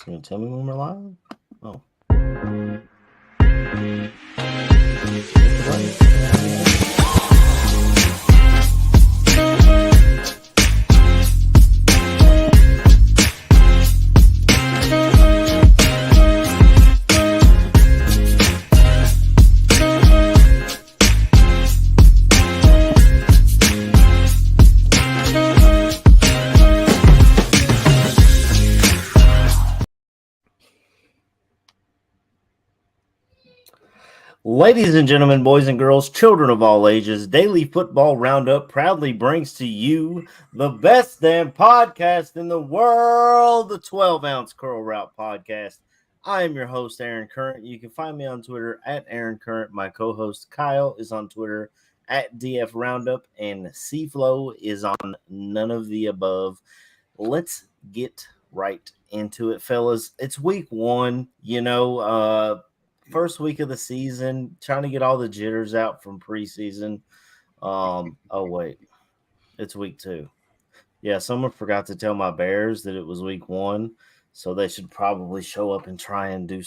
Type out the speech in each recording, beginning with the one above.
It's going to tell me when we're live? Oh. Ladies and gentlemen, boys and girls, children of all ages, Daily Football Roundup proudly brings to you the best damn podcast in the world, the 12-ounce Curl Route Podcast. I am your host, Aaron Current. You can find me on Twitter at Aaron Current. My co-host, Kyle, is on Twitter at DF Roundup, and C-Flow is on none of the above. Let's get right into it, fellas. It's week one, first week of the season, trying to get all the jitters out from preseason. Wait, it's week two. Yeah, someone forgot to tell my Bears that it was week one, so they should probably show up and try and do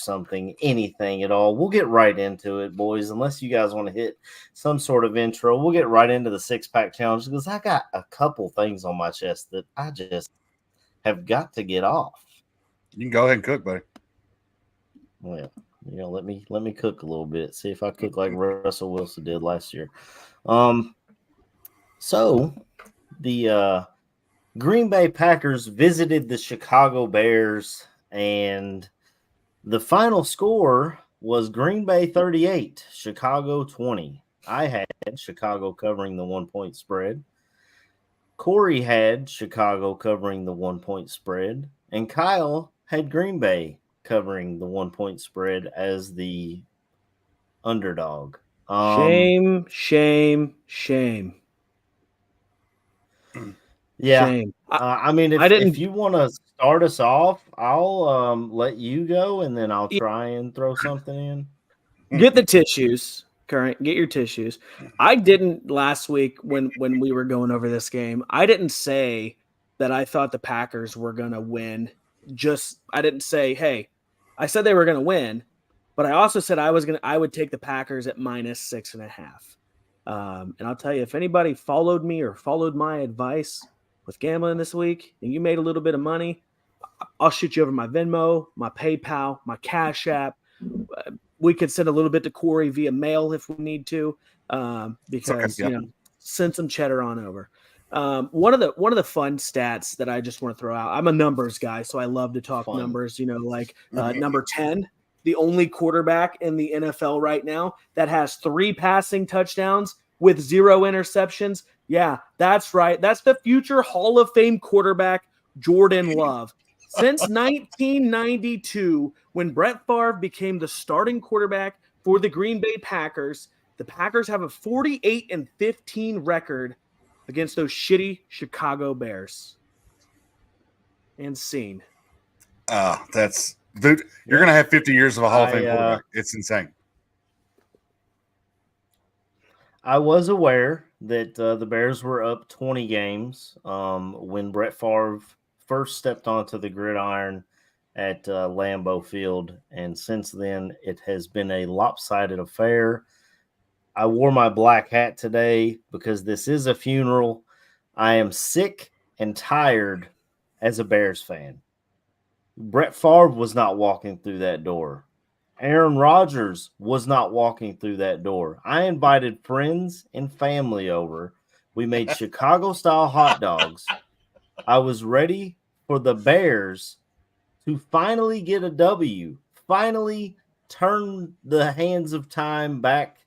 anything at all. We'll get right into it, boys. Unless you guys want to hit some sort of intro, we'll get right into the six-pack challenge because I got a couple things on my chest that I just have got to get off. You can go ahead and cook, buddy. Well, let me cook a little bit. See if I cook like Russell Wilson did last year. So the Green Bay Packers visited the Chicago Bears, and the final score was Green Bay 38, Chicago 20. I had Chicago covering the 1-point spread. Corey had Chicago covering the 1-point spread, and Kyle had Green Bay covering the 1-point spread as the underdog. Shame. Yeah. Shame. If you want to start us off, I'll let you go, and then I'll try and throw something in. Get the tissues, Current. Get your tissues. I didn't last week when we were going over this game. I didn't say that I thought the Packers were going to win. I didn't say, hey, I said they were going to win, but I also said I would take the Packers at -6.5. And I'll tell you, if anybody followed me or followed my advice with gambling this week and you made a little bit of money, I'll shoot you over my Venmo, my PayPal, my Cash App. We could send a little bit to Corey via mail if we need to, because send some cheddar on over. One of the fun stats that I just want to throw out. I'm a numbers guy, so I love to talk numbers. Number 10, the only quarterback in the NFL right now that has 3 passing touchdowns with 0 interceptions. Yeah, that's right. That's the future Hall of Fame quarterback, Jordan Love. Since 1992, when Brett Favre became the starting quarterback for the Green Bay Packers, the Packers have a 48-15 record against those shitty Chicago Bears. And scene. Oh, that's dude. You're gonna have 50 years of a Hall of Fame quarterback. It's insane. I was aware that the Bears were up 20 games when Brett Favre first stepped onto the gridiron at Lambeau Field, and since then it has been a lopsided affair. I wore my black hat today because this is a funeral. I am sick and tired as a Bears fan. Brett Favre was not walking through that door. Aaron Rodgers was not walking through that door. I invited friends and family over. We made Chicago-style hot dogs. I was ready for the Bears to finally get a W, finally turn the hands of time back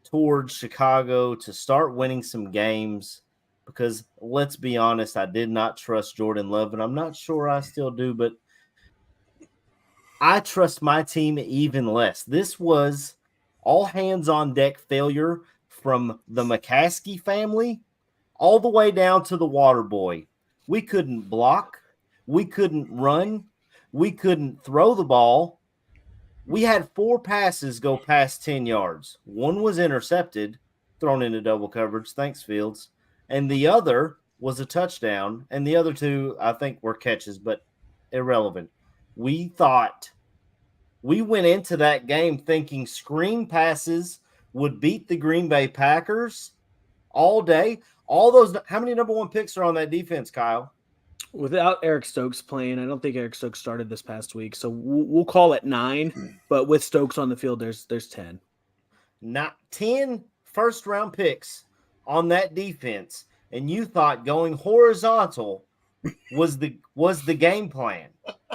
towards Chicago to start winning some games, because let's be honest, I did not trust Jordan Love, and I'm not sure I still do, but I trust my team even less. This was all hands on deck failure from the McCaskey family all the way down to the water boy. We couldn't block. We couldn't run. We couldn't throw the ball. We had 4 passes go past 10 yards. One was intercepted, thrown into double coverage. Thanks, Fields. And the other was a touchdown. And the other 2, I think, were catches, but irrelevant. we went into that game thinking screen passes would beat the Green Bay Packers all day. All those, how many number one picks are on that defense, Kyle? Without Eric Stokes playing, I don't think Eric Stokes started this past week, so we'll call it 9. But with Stokes on the field, there's 10. Not 10 first-round picks on that defense, and you thought going horizontal was the game plan.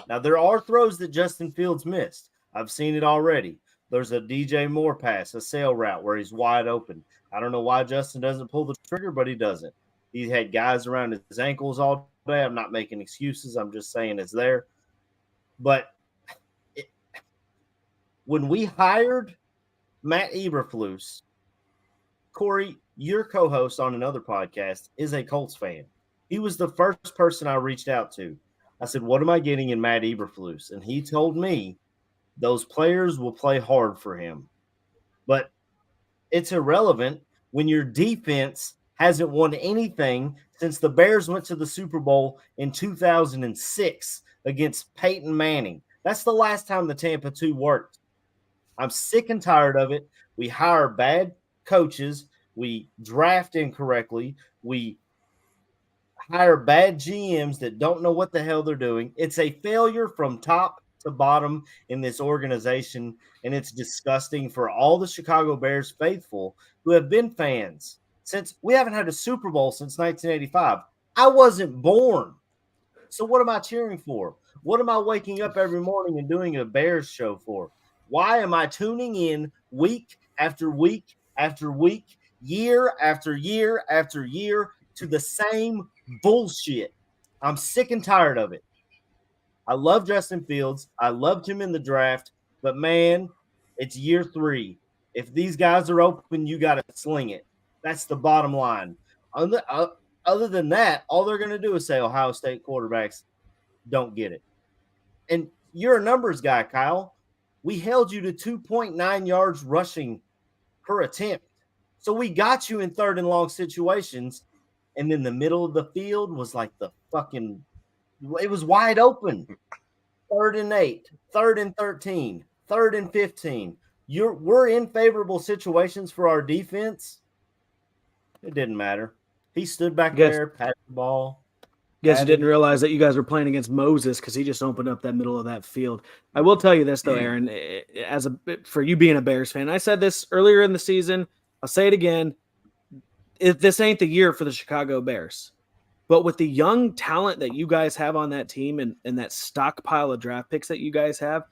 Now, there are throws that Justin Fields missed. I've seen it already. There's a DJ Moore pass, a sail route where he's wide open. I don't know why Justin doesn't pull the trigger, but he doesn't. He had guys around his ankles all day. I'm not making excuses. I'm just saying it's there. But when we hired Matt Eberflus, Corey, your co-host on another podcast, is a Colts fan. He was the first person I reached out to. I said, what am I getting in Matt Eberflus? And he told me those players will play hard for him. But it's irrelevant when your defense hasn't won anything since the Bears went to the Super Bowl in 2006 against Peyton Manning. That's the last time the Tampa 2 worked. I'm sick and tired of it. We hire bad coaches. We draft incorrectly. We hire bad GMs that don't know what the hell they're doing. It's a failure from top to bottom in this organization, and it's disgusting for all the Chicago Bears faithful who have been fans since we haven't had a Super Bowl since 1985. I wasn't born. So what am I cheering for? What am I waking up every morning and doing a Bears show for? Why am I tuning in week after week after week, year after year after year to the same bullshit? I'm sick and tired of it. I love Justin Fields. I loved him in the draft, but man, it's year 3. If these guys are open, you got to sling it. That's the bottom line. Other than that, all they're going to do is say Ohio State quarterbacks don't get it. And you're a numbers guy, Kyle. We held you to 2.9 yards rushing per attempt. So we got you in third and long situations, and then the middle of the field was like the fucking – it was wide open. 3rd and 8, 3rd and 13, 3rd and 15. We're in favorable situations for our defense. It didn't matter. He stood back there, patted the ball. Guess you didn't realize that you guys were playing against Moses because he just opened up that middle of that field. I will tell you this though, Aaron, for you being a Bears fan, I said this earlier in the season. I'll say it again. This ain't the year for the Chicago Bears, but with the young talent that you guys have on that team and that stockpile of draft picks that you guys have,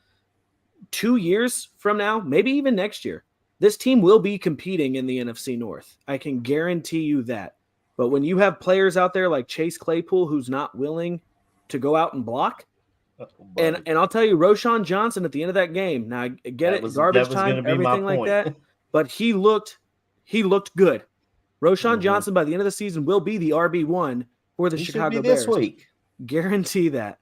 2 years from now, maybe even next year, this team will be competing in the NFC North. I can guarantee you that. But when you have players out there like Chase Claypool, who's not willing to go out and block, and I'll tell you, Roschon Johnson at the end of that game, now I get it, garbage time, everything like that, but he looked good. Roschon Johnson by the end of the season will be the RB1 for the Chicago Bears. This week. Guarantee that.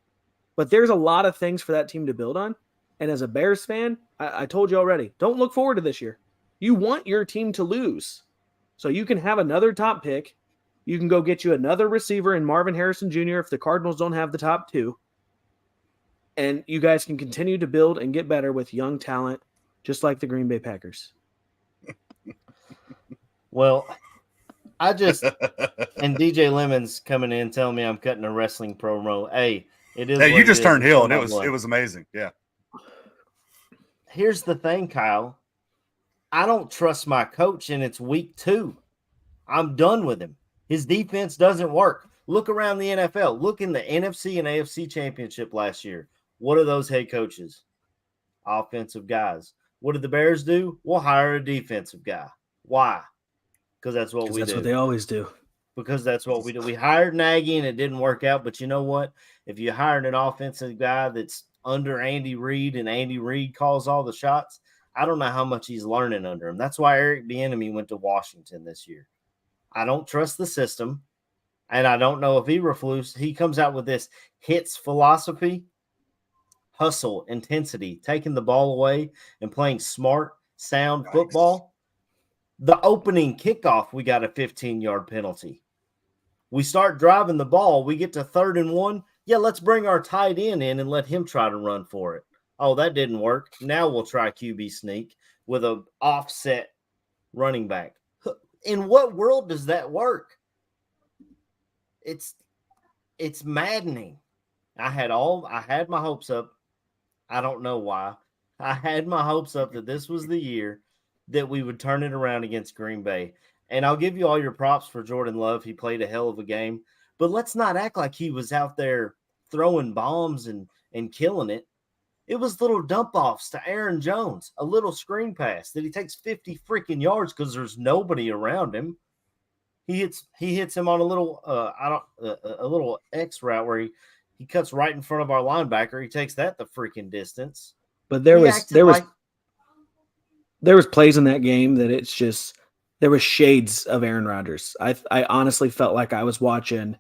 But there's a lot of things for that team to build on. And as a Bears fan, I told you already, don't look forward to this year. You want your team to lose. So you can have another top pick. You can go get you another receiver in Marvin Harrison Jr. if the Cardinals don't have the top 2. And you guys can continue to build and get better with young talent, just like the Green Bay Packers. Well, I just – and DJ Lemon's coming in telling me I'm cutting a wrestling promo. Hey, it is. Hey, you just turned heel, and it was amazing. Yeah. Here's the thing, Kyle. I don't trust my coach, and it's week 2. I'm done with him. His defense doesn't work. Look around the NFL. Look in the NFC and AFC championship last year. What are those head coaches? Offensive guys. What did the Bears do? We'll hire a defensive guy. Why? Because that's what we do. That's what they always do. Because that's what we do. We hired Nagy, and it didn't work out. But you know what? If you hired an offensive guy that's under Andy Reid and Andy Reid calls all the shots, I don't know how much he's learning under him. That's why Eric Bieniemy went to Washington this year. I don't trust the system, and I don't know if Eberflus, he comes out with this hits philosophy, hustle, intensity, taking the ball away and playing smart, sound football. The opening kickoff, we got a 15-yard penalty. We start driving the ball. We get to 3rd and 1, Yeah, let's bring our tight end in and let him try to run for it. Oh, that didn't work. Now we'll try QB sneak with a offset running back. In what world does that work? It's maddening. I had my hopes up. I don't know why. I had my hopes up that this was the year that we would turn it around against Green Bay. And I'll give you all your props for Jordan Love. He played a hell of a game. But let's not act like he was out there throwing bombs and killing it. It was little dump offs to Aaron Jones, a little screen pass that he takes 50 freaking yards because there's nobody around him. He hits him on a little a little X route where he cuts right in front of our linebacker. He takes that the freaking distance. But there was plays in that game that it's just there was shades of Aaron Rodgers. I honestly felt like I was watching.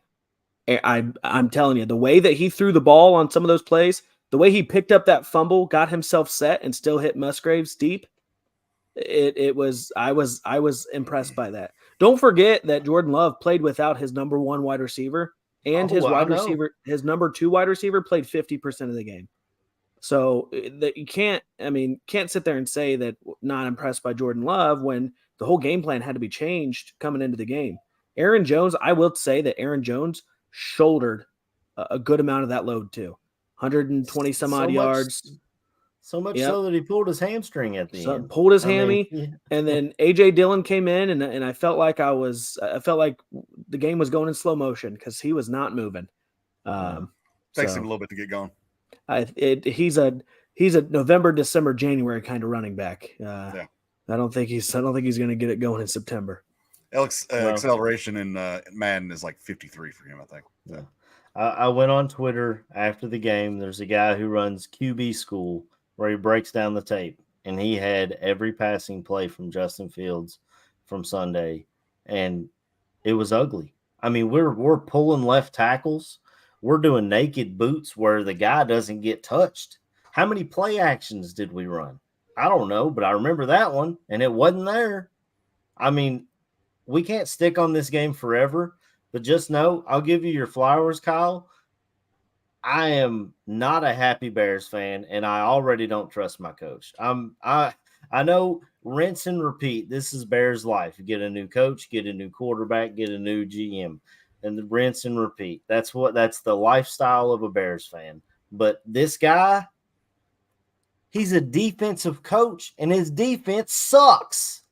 I'm telling you, the way that he threw the ball on some of those plays, the way he picked up that fumble, got himself set, and still hit Musgraves deep. I was impressed by that. Don't forget that Jordan Love played without his number one wide receiver, and his number two wide receiver played 50% of the game. So that you can't sit there and say that not impressed by Jordan Love when the whole game plan had to be changed coming into the game. Aaron Jones, I will say that Aaron Jones shouldered a good amount of that load too. 120 some odd yards. So much so that he pulled his hamstring at the end. Pulled his hammy, and then A.J. Dillon came in, and I felt like the game was going in slow motion because he was not moving. Takes him a little bit to get going. He's a November, December, January kind of running back. I don't think he's going to get it going in September. Acceleration in Madden is like 53 for him, I think. Yeah. I went on Twitter after the game. There's a guy who runs QB School where he breaks down the tape, and he had every passing play from Justin Fields from Sunday, and it was ugly. I mean, we're pulling left tackles. We're doing naked boots where the guy doesn't get touched. How many play actions did we run? I don't know, but I remember that one, and it wasn't there. I mean, we can't stick on this game forever, but just know, I'll give you your flowers, Kyle. I am not a happy Bears fan, and I already don't trust my coach. I know rinse and repeat. This is Bears life. Get a new coach, get a new quarterback, get a new GM, and the rinse and repeat. That's the lifestyle of a Bears fan. But this guy, he's a defensive coach, and his defense sucks.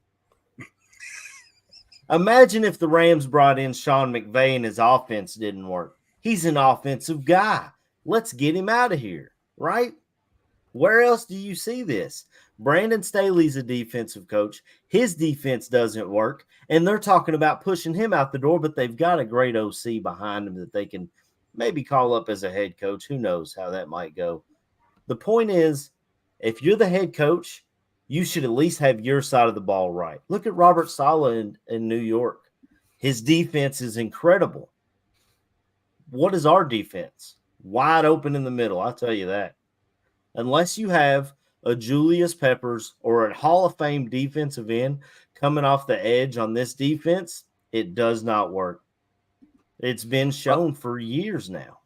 Imagine if the Rams brought in Sean McVay and his offense didn't work. He's an offensive guy. Let's get him out of here, right? Where else do you see this? Brandon Staley's a defensive coach. His defense doesn't work, and they're talking about pushing him out the door, but they've got a great OC behind them that they can maybe call up as a head coach. Who knows how that might go? The point is, if you're the head coach, you should at least have your side of the ball right. Look at Robert Saleh in New York. His defense is incredible. What is our defense? Wide open in the middle, I'll tell you that. Unless you have a Julius Peppers or a Hall of Fame defensive end coming off the edge on this defense, it does not work. It's been shown for years now.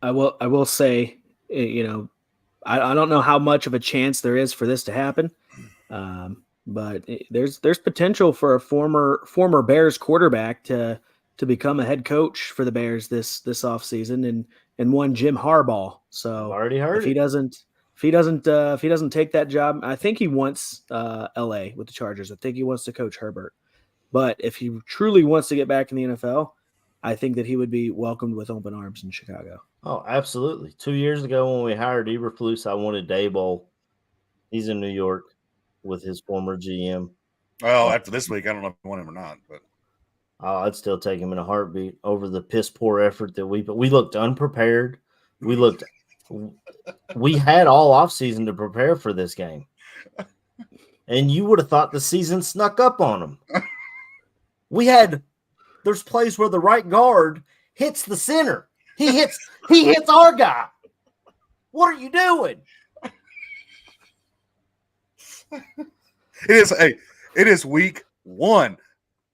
I will say, I don't know how much of a chance there is for this to happen, but there's potential for a former Bears quarterback to become a head coach for the Bears this offseason and one Jim Harbaugh. So I've already heard if he doesn't take that job, I think he wants LA with the Chargers. I think he wants to coach Herbert. But if he truly wants to get back in the NFL, I think that he would be welcomed with open arms in Chicago. Oh, absolutely. 2 years ago when we hired Eberflus, I wanted Daboll. He's in New York with his former GM. Well, after this week, I don't know if I want him or not, but I'd still take him in a heartbeat over the piss poor effort that we looked unprepared. We had all offseason to prepare for this game. And you would have thought the season snuck up on them. There's plays where the right guard hits the center. He hits our guy. What are you doing? It is week 1.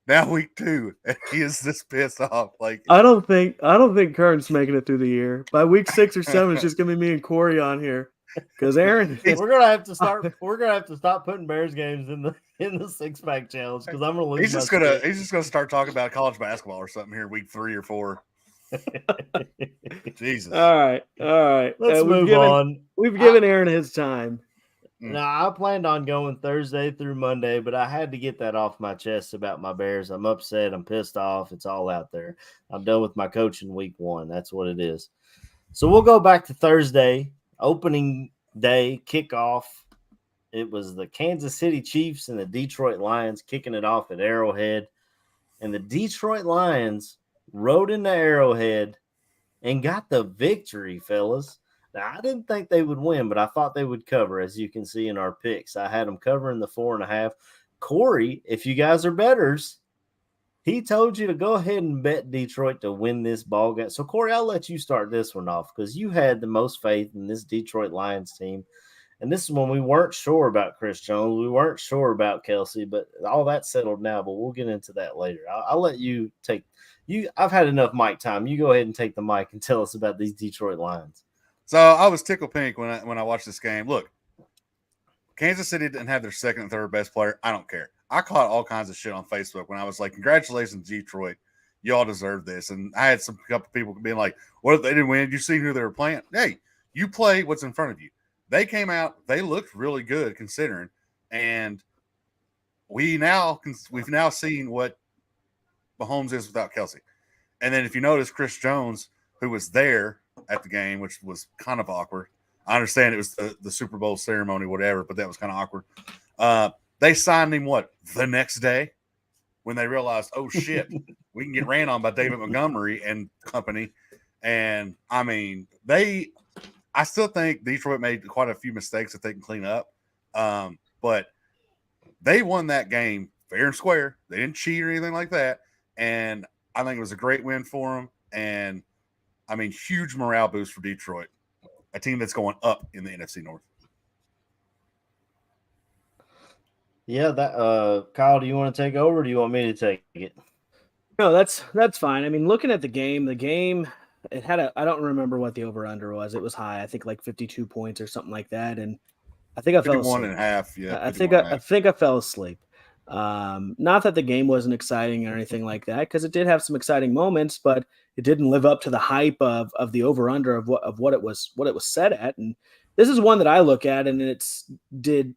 Now week 2, and he is this pissed off. Like I don't think Kern's making it through the year. By week 6 or 7, it's just gonna be me and Corey on here. Because Aaron, we're gonna have to start. We're gonna have to stop putting Bears games in the 6-pack challenge because I'm gonna lose. He's just gonna start talking about college basketball or something here week 3 or 4. Jesus. All right. Let's move on. We've given Aaron his time. No, I planned on going Thursday through Monday, but I had to get that off my chest about my Bears. I'm upset. I'm pissed off. It's all out there. I'm done with my coaching week 1. That's what it is. So we'll go back to Thursday, opening day, kickoff. It was the Kansas City Chiefs and the Detroit Lions kicking it off at Arrowhead. And the Detroit Lions rode into Arrowhead and got the victory, fellas. Now, I didn't think they would win, but I thought they would cover, as you can see in our picks. I had them covering the 4.5. Corey, if you guys are bettors, he told you to go ahead and bet Detroit to win this ball game. So, Corey, I'll let you start this one off because you had the most faith in this Detroit Lions team. And this is when we weren't sure about Chris Jones. We weren't sure about Kelsey, but all that's settled now. But we'll get into that later. I'll let you take – I've had enough mic time. You go ahead and take the mic and tell us about these Detroit Lions. So I was tickled pink when I watched this game. Look, Kansas City didn't have their second and third best player. I don't care. I caught all kinds of shit on Facebook when I was like, congratulations, Detroit. You all deserve this. And I had a couple people being like, what if they didn't win? Did you see who they were playing? Hey, you play what's in front of you. They came out. They looked really good considering. And we've now seen what Mahomes is without Kelsey. And then if you notice, Chris Jones, who was there at the game, which was kind of awkward. I understand it was the Super Bowl ceremony, whatever, but that was kind of awkward. They signed him the next day when they realized, oh shit, we can get ran on by David Montgomery and company. And I mean, I still think Detroit made quite a few mistakes that they can clean up. But they won that game fair and square. They didn't cheat or anything like that. And I think it was a great win for them. And I mean, huge morale boost for Detroit, a team that's going up in the NFC North. Yeah, that Kyle, do you want to take over or do you want me to take it? No, that's fine. I mean, looking at the game, it had I don't remember what the over-under was. It was high. I think like 52 points or something like that. And I think I fell asleep. 51.5, yeah. I think I fell asleep. Not that the game wasn't exciting or anything like that, because it did have some exciting moments, but it didn't live up to the hype of the over-under of what it was set at. And this is one that I look at, and it's did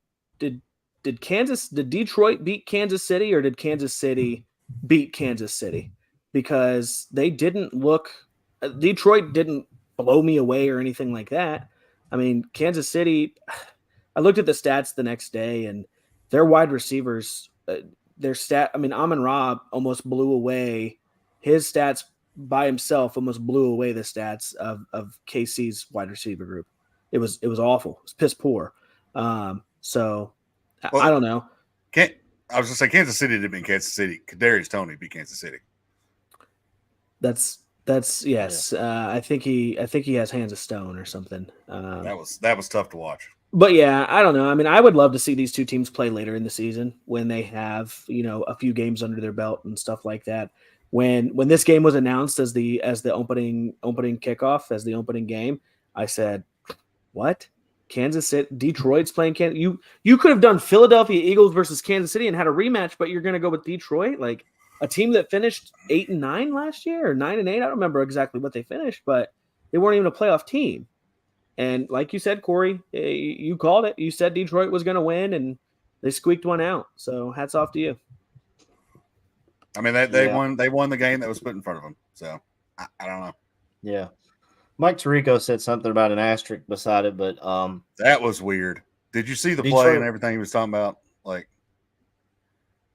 Detroit beat Kansas City, or did Kansas City beat Kansas City? Because they didn't look – Detroit didn't blow me away or anything like that. I mean, Kansas City – I looked at the stats the next day, and their wide receivers Amon-Ra almost blew away his stats by himself, almost blew away the stats of KC's wide receiver group. It was awful. It was piss poor. So I don't know. I was going to say Kansas City didn't beat Kansas City. Kadarius Toney beat Kansas City. That's yes. Yeah. I think he has hands of stone or something. That was tough to watch. But yeah, I don't know. I mean, I would love to see these two teams play later in the season when they have, a few games under their belt and stuff like that. When this game was announced as the opening kickoff, as the opening game, I said, "What? Kansas City, Detroit's playing Kansas? You could have done Philadelphia Eagles versus Kansas City and had a rematch, but you're going to go with Detroit, like a team that finished 8-9 last year or 9-8. I don't remember exactly what they finished, but they weren't even a playoff team." And like you said, Corey, you called it. You said Detroit was going to win, and they squeaked one out. So hats off to you. I mean, they won. They won the game that was put in front of them. So I don't know. Yeah, Mike Tirico said something about an asterisk beside it, but that was weird. Did you see the Detroit, play and everything he was talking about? Like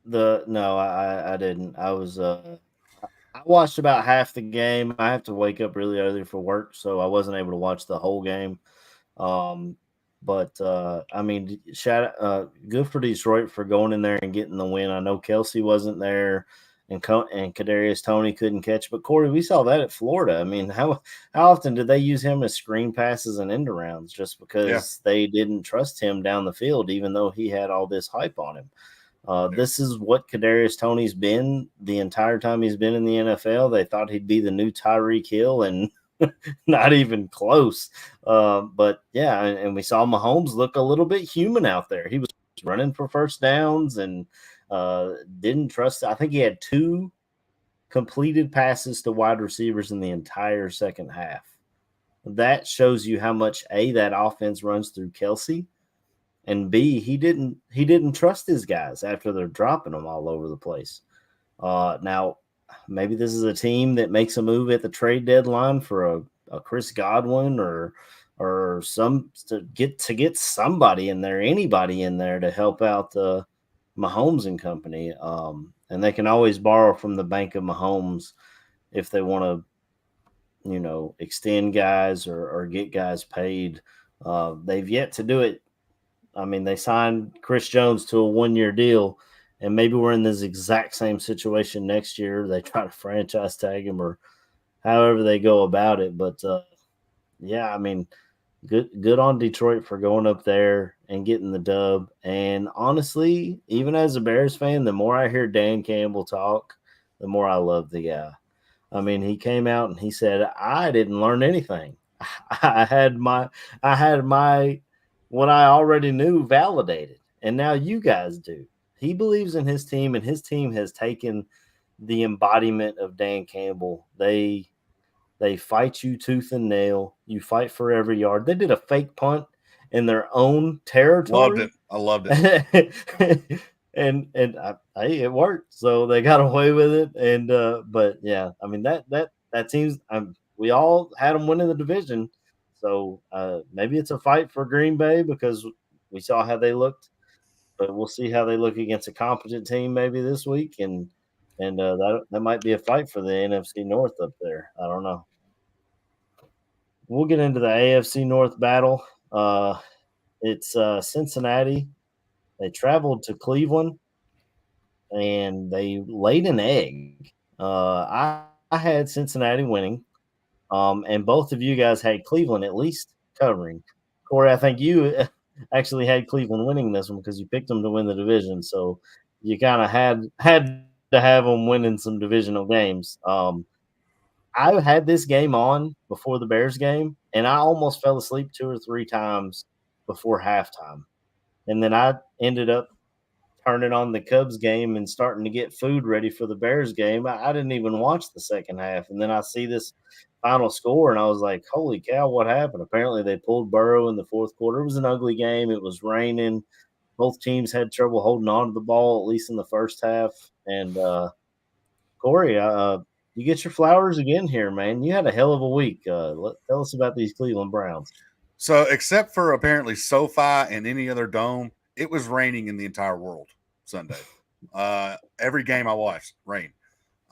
no, I didn't. I was I watched about half the game. I have to wake up really early for work, so I wasn't able to watch the whole game. But I mean, good for Detroit for going in there and getting the win. I know Kelsey wasn't there, and Kadarius Toney couldn't catch. But Corey, we saw that at Florida. I mean, how often did they use him as screen passes and end arounds just because they didn't trust him down the field, even though he had all this hype on him? This is what Kadarius Toney's been the entire time he's been in the NFL. They thought he'd be the new Tyreek Hill, and not even close. But yeah, and we saw Mahomes look a little bit human out there. He was running for first downs and didn't trust. I think he had 2 completed passes to wide receivers in the entire second half. That shows you how much that offense runs through Kelsey, and B, he didn't trust his guys after they're dropping them all over the place. Now, maybe this is a team that makes a move at the trade deadline for a Chris Godwin or some to get somebody in there, anybody in there to help out the Mahomes and company. And they can always borrow from the bank of Mahomes if they want to, extend guys or get guys paid. They've yet to do it. I mean, they signed Chris Jones to a 1-year deal, and maybe we're in this exact same situation next year. They try to franchise tag him or however they go about it. But yeah, I mean, good on Detroit for going up there and getting the dub. And honestly, even as a Bears fan, the more I hear Dan Campbell talk, the more I love the guy. I mean, he came out and he said, I didn't learn anything. I had my what I already knew validated, and now you guys do. He believes in his team, and his team has taken the embodiment of Dan Campbell. They fight you tooth and nail. You fight for every yard. They did a fake punt in their own territory. Loved it. I loved it. and it worked. So they got away with it. And but yeah, I mean that team's. We all had them winning the division. So maybe it's a fight for Green Bay because we saw how they looked, but we'll see how they look against a competent team maybe this week, and that might be a fight for the NFC North up there. I don't know. We'll get into the AFC North battle. It's Cincinnati. They traveled to Cleveland, and they laid an egg. I had Cincinnati winning. And both of you guys had Cleveland at least covering. Corey, I think you actually had Cleveland winning this one because you picked them to win the division. So you kind of had to have them winning some divisional games. I had this game on before the Bears game, and I almost fell asleep 2 or 3 times before halftime. And then I ended up turning on the Cubs game and starting to get food ready for the Bears game. I didn't even watch the second half. And then I see this final score, and I was like, holy cow, what happened? Apparently they pulled Burrow in the fourth quarter. It was an ugly game. It was raining. Both teams had trouble holding on to the ball, at least in the first half. And Corey, you get your flowers again here, man. You had a hell of a week. Tell us about these Cleveland Browns. So except for apparently SoFi and any other dome, it was raining in the entire world Sunday. Every game I watched, rain.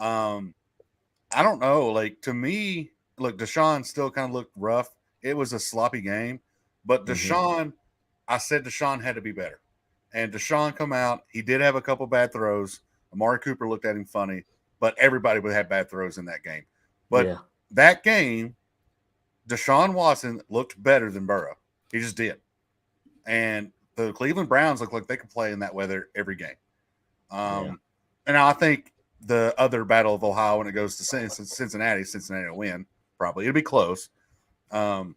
I don't know. Like, to me, look, Deshaun still kind of looked rough. It was a sloppy game. But Deshaun, I said Deshaun had to be better. And Deshaun come out. He did have a couple bad throws. Amari Cooper looked at him funny. But everybody would have bad throws in that game. But that game, Deshaun Watson looked better than Burrow. He just did. And the Cleveland Browns look like they can play in that weather every game. And I think the other Battle of Ohio, when it goes to Cincinnati will win. Probably. It'll be close. But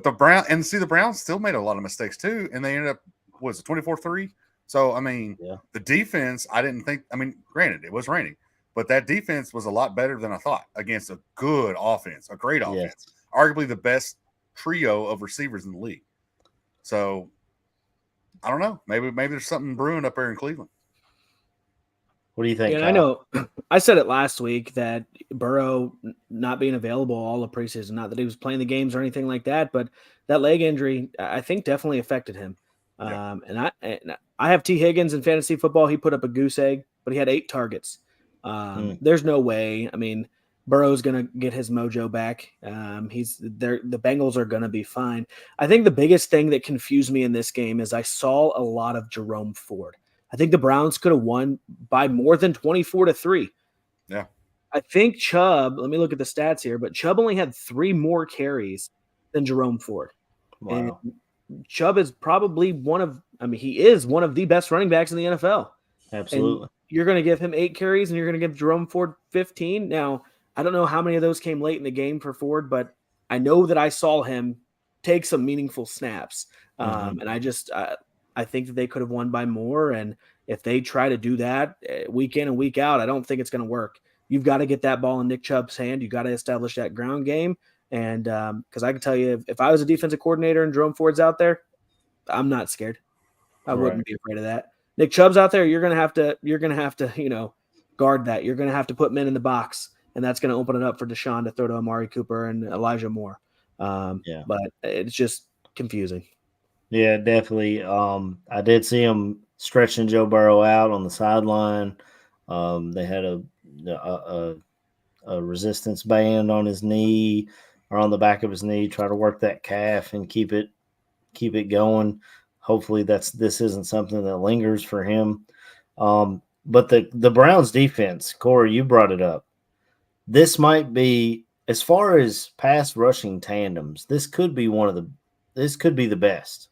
the Browns still made a lot of mistakes too. And they ended up, was it 24-3? So, I mean, the defense, I didn't think, granted, it was raining. But that defense was a lot better than I thought against a good offense, a great offense, arguably the best trio of receivers in the league. So I don't know. Maybe there's something brewing up there in Cleveland. What do you think? Yeah, I know. I said it last week that Burrow not being available all of preseason, not that he was playing the games or anything like that, but that leg injury, I think, definitely affected him. Yeah. And I have T. Higgins in fantasy football. He put up a goose egg, but he had 8 targets. There's no way. I mean, Burrow's going to get his mojo back. The Bengals are going to be fine. I think the biggest thing that confused me in this game is I saw a lot of Jerome Ford. I think the Browns could have won by more than 24-3. Yeah. I think Chubb, let me look at the stats here, but Chubb only had 3 more carries than Jerome Ford. Wow. And Chubb is probably he is one of the best running backs in the NFL. Absolutely. You're going to give him 8 carries and you're going to give Jerome Ford 15. Now, I don't know how many of those came late in the game for Ford, but I know that I saw him take some meaningful snaps. And I think that they could have won by more. And if they try to do that week in and week out, I don't think it's going to work. You've got to get that ball in Nick Chubb's hand. You got to establish that ground game. And because I can tell you, if I was a defensive coordinator and Jerome Ford's out there, I'm not scared. I wouldn't be afraid of that. Nick Chubb's out there. You're gonna have to guard that. You're gonna have to put men in the box, and that's gonna open it up for Deshaun to throw to Amari Cooper and Elijah Moore. But it's just confusing. Yeah, definitely. I did see him stretching Joe Burrow out on the sideline. They had a resistance band on his knee or on the back of his knee, try to work that calf and keep it going. Hopefully this isn't something that lingers for him. But the Browns defense, Corey, you brought it up. This might be, as far as pass rushing tandems, this could be the best.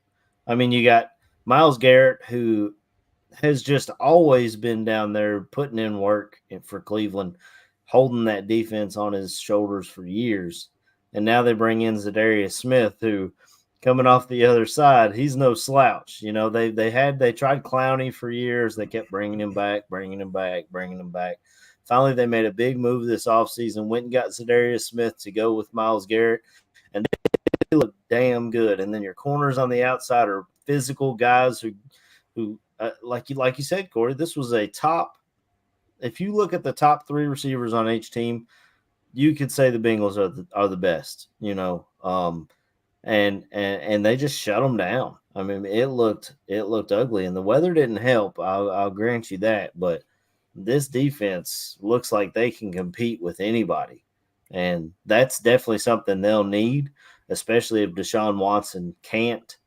I mean, you got Myles Garrett, who has just always been down there putting in work for Cleveland, holding that defense on his shoulders for years. And now they bring in Zadarius Smith, who, coming off the other side, he's no slouch. You know, they tried Clowney for years. They kept bringing him back. Finally, they made a big move this offseason, went and got Zadarius Smith to go with Myles Garrett, and they look damn good. And then your corners on the outside are physical guys who like you said, Corey, this was a top. If you look at the top 3 receivers on each team, you could say the Bengals are the best. You know. And they just shut them down. I mean, it looked ugly, and the weather didn't help. I'll grant you that, but this defense looks like they can compete with anybody, and that's definitely something they'll need, especially if Deshaun Watson can't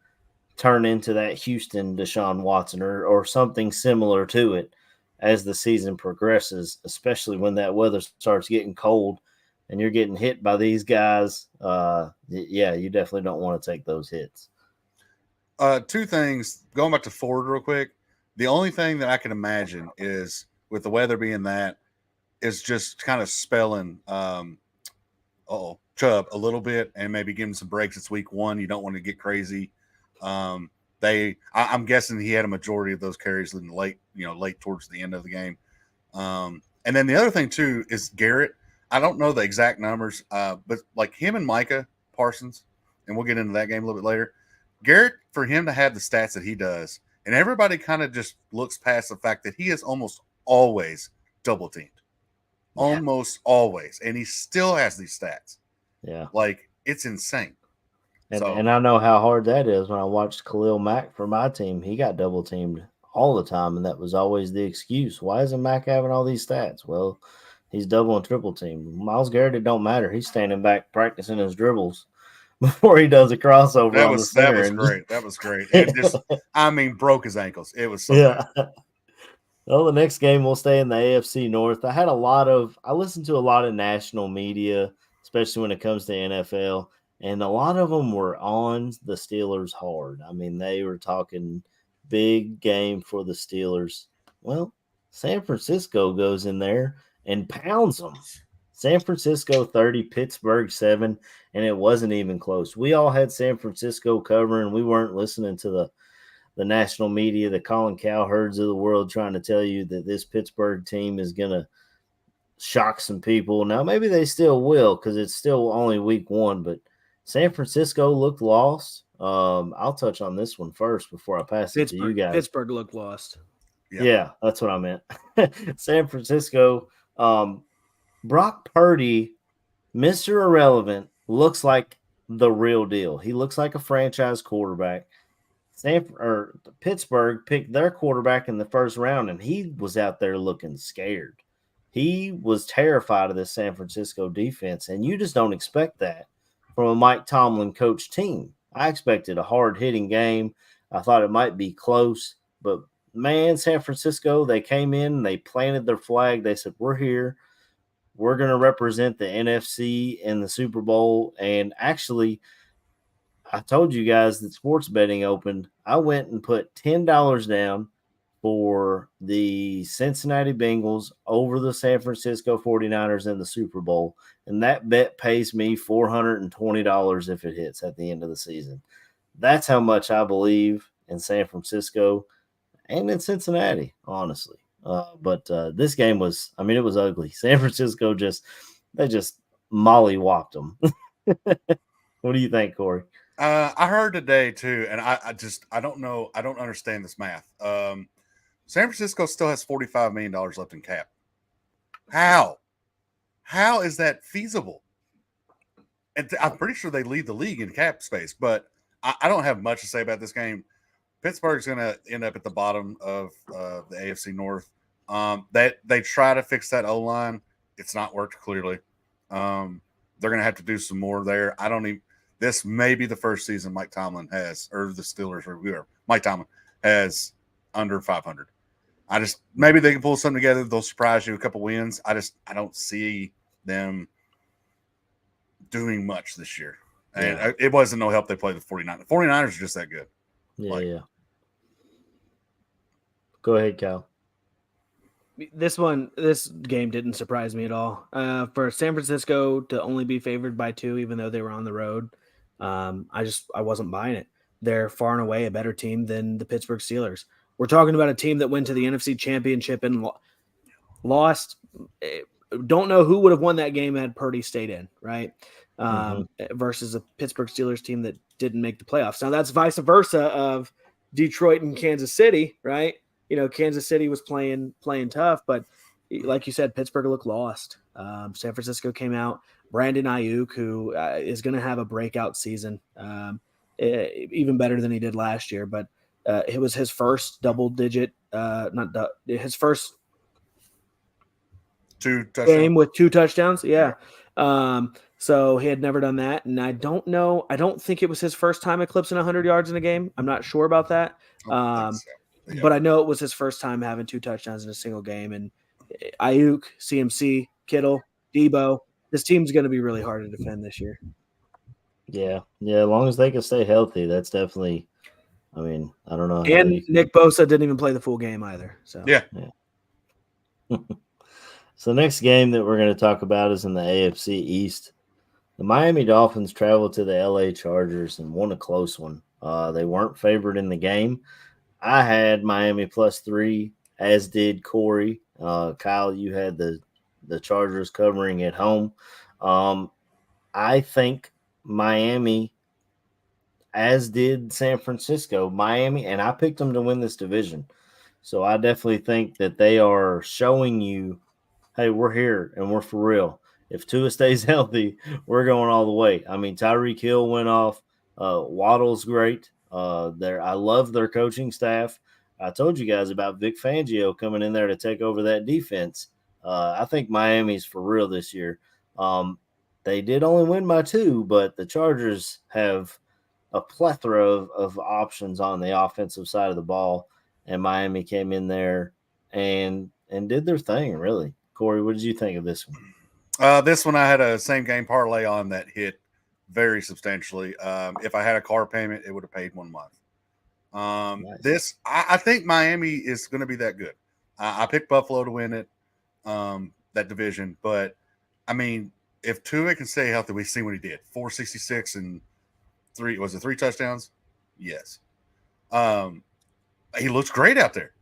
turn into that Houston Deshaun Watson or something similar to it as the season progresses, especially when that weather starts getting cold and you're getting hit by these guys. You definitely don't want to take those hits. 2 things, going back to Ford real quick. The only thing that I can imagine is, with the weather being that, is just kind of spelling Chubb a little bit and maybe give him some breaks. It's week 1. You don't want to get crazy. I'm guessing he had a majority of those carries in the late towards the end of the game. And then the other thing too is Garrett. I don't know the exact numbers, but like him and Micah Parsons, and we'll get into that game a little bit later. Garrett, for him to have the stats that he does, and everybody kind of just looks past the fact that he is almost always double teamed. Yeah. Almost always. And he still has these stats. Yeah. Like, it's insane. And I know how hard that is. When I watched Khalil Mack for my team, he got double teamed all the time, and that was always the excuse. Why isn't Mack having all these stats? Well, he's double and triple teamed. Myles Garrett, it don't matter. He's standing back practicing his dribbles before he does a crossover. That was great. That was great. It just, broke his ankles. It was so bad. Well, the next game we'll stay in the AFC North. I listened to a lot of national media, especially when it comes to NFL, and a lot of them were on the Steelers hard. I mean, they were talking big game for the Steelers. Well, San Francisco goes in there and pounds them. San Francisco 30, Pittsburgh 7, and it wasn't even close. We all had San Francisco covering. We weren't listening to the national media, the Colin Cowherds of the world, trying to tell you that this Pittsburgh team is going to shock some people. Now, maybe they still will because it's still only week 1, but San Francisco looked lost. I'll touch on this one first before I pass it to you guys. Pittsburgh looked lost. Yeah, that's what I meant. San Francisco, Brock Purdy, Mr. Irrelevant, looks like the real deal. He looks like a franchise quarterback. Pittsburgh picked their quarterback in the first round, and he was out there looking scared. He was terrified of this San Francisco defense, and you just don't expect that from a Mike Tomlin coach team. I expected a hard-hitting game. I thought it might be close, but man, San Francisco, they came in, they planted their flag. They said, we're here. We're going to represent the NFC in the Super Bowl. And actually, I told you guys that sports betting opened. I went and put $10 down, for the Cincinnati Bengals over the San Francisco 49ers in the Super Bowl. And that bet pays me $420 if it hits at the end of the season. That's how much I believe in San Francisco and in Cincinnati, honestly. But this game was, I mean, it was ugly. San Francisco they just mollywopped them. What do you think, Corey? I heard today too, and I don't know. I don't understand this math. San Francisco still has $45 million left in cap. How is that feasible? And I'm pretty sure they lead the league in cap space, but I don't have much to say about this game. Pittsburgh's going to end up at the bottom of the AFC North. They try to fix that O-line. It's not worked clearly. They're going to have to do some more there. This may be the first season Mike Tomlin has, or the Steelers, or whoever, Mike Tomlin has under 500. Maybe they can pull something together. They'll surprise you, a couple wins. I don't see them doing much this year. And it wasn't no help they played the 49ers. The 49ers are just that good. Yeah. Go ahead, Cal. This game didn't surprise me at all. For San Francisco to only be favored by 2, even though they were on the road, I wasn't buying it. They're far and away a better team than the Pittsburgh Steelers. We're talking about a team that went to the NFC Championship and lost. Don't know who would have won that game had Purdy stayed in, right? Versus a Pittsburgh Steelers team that didn't make the playoffs. Now that's vice versa of Detroit and Kansas City, right? You know, Kansas City was playing tough, but like you said, Pittsburgh looked lost. San Francisco came out. Brandon Ayuk, who is going to have a breakout season, even better than he did last year, but it was his first double-digit, his first 2 touchdowns. Game with 2 touchdowns. Yeah. So he had never done that. And I don't know. I don't think it was his first time eclipsing 100 yards in a game. I'm not sure about that. But I know it was his first time having 2 touchdowns in a single game. And Ayuk, CMC, Kittle, Debo, this team's going to be really hard to defend this year. Yeah. As long as they can stay healthy, that's definitely, I mean, I don't know. And Nick Bosa didn't even play the full game either. So yeah. So the next game that we're going to talk about is in the AFC East. The Miami Dolphins traveled to the LA Chargers and won a close one. They weren't favored in the game. I had Miami +3, as did Corey. Kyle, you had the Chargers covering at home. I think Miami, as did San Francisco, and I picked them to win this division. So I definitely think that they are showing you, hey, we're here and we're for real. If Tua stays healthy, we're going all the way. I mean, Tyreek Hill went off. Waddle's great. I love their coaching staff. I told you guys about Vic Fangio coming in there to take over that defense. I think Miami's for real this year. They did only win by 2, but the Chargers have a plethora of options on the offensive side of the ball, and Miami came in there and did their thing, really. Corey, what did you think of this one? This one I had a same game parlay on that hit very substantially. If I had a car payment, it would have paid 1 month. Nice. I think Miami is going to be that good. I picked Buffalo to win it, that division. But, I mean, if Tua can stay healthy, we've seen what he did. 466 and 3 touchdowns? Yes. He looks great out there.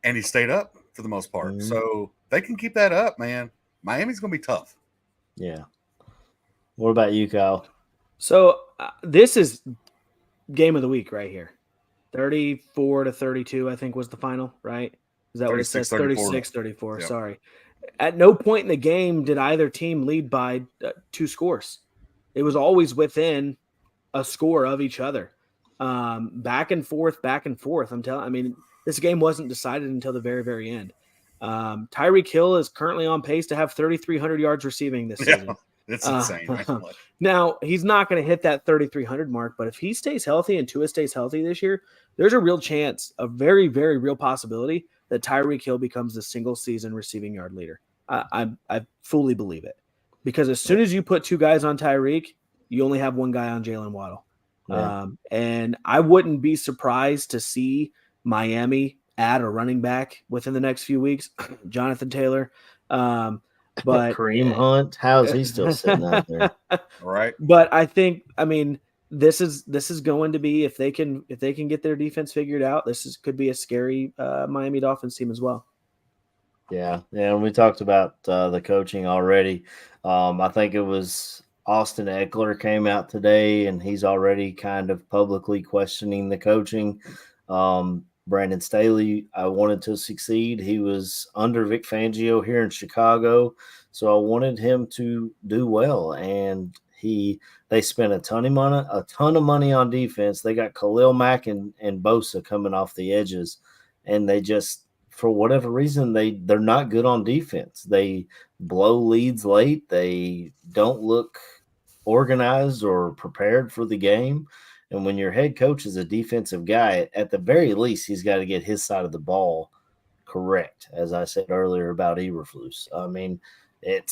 And he stayed up for the most part. Mm-hmm. So they can keep that up, man. Miami's going to be tough. Yeah. What about you, Kyle? So this is game of the week right here. 34-32, I think was the final, right? Is that what it says? 36-34. Yep. Sorry. At no point in the game did either team lead by 2 scores. It was always within a score of each other. Back and forth. This game wasn't decided until the very, very end. Tyreek Hill is currently on pace to have 3,300 yards receiving this season. It's insane. Now, he's not going to hit that 3,300 mark, but if he stays healthy and Tua stays healthy this year, there's a real chance, a very, very real possibility that Tyreek Hill becomes the single season receiving yard leader. I fully believe it. Because as soon as you put 2 guys on Tyreek, you only have 1 guy on Jalen Waddle. Yeah. And I wouldn't be surprised to see Miami add a running back within the next few weeks, Jonathan Taylor. But Kareem Hunt, how is he still sitting out there? Right. But I think, I mean, this is going to be, if they can get their defense figured out, could be a scary Miami Dolphins team as well. Yeah, and we talked about the coaching already. I think it was Austin Eckler came out today, and he's already kind of publicly questioning the coaching. Brandon Staley, I wanted to succeed. He was under Vic Fangio here in Chicago, so I wanted him to do well. And they spent a ton of money on defense. They got Khalil Mack and Bosa coming off the edges, and they just, for whatever reason, they're not good on defense. They blow leads late. They don't look organized or prepared for the game. And when your head coach is a defensive guy, at the very least, he's got to get his side of the ball correct. As I said earlier about Eberflus, I mean, it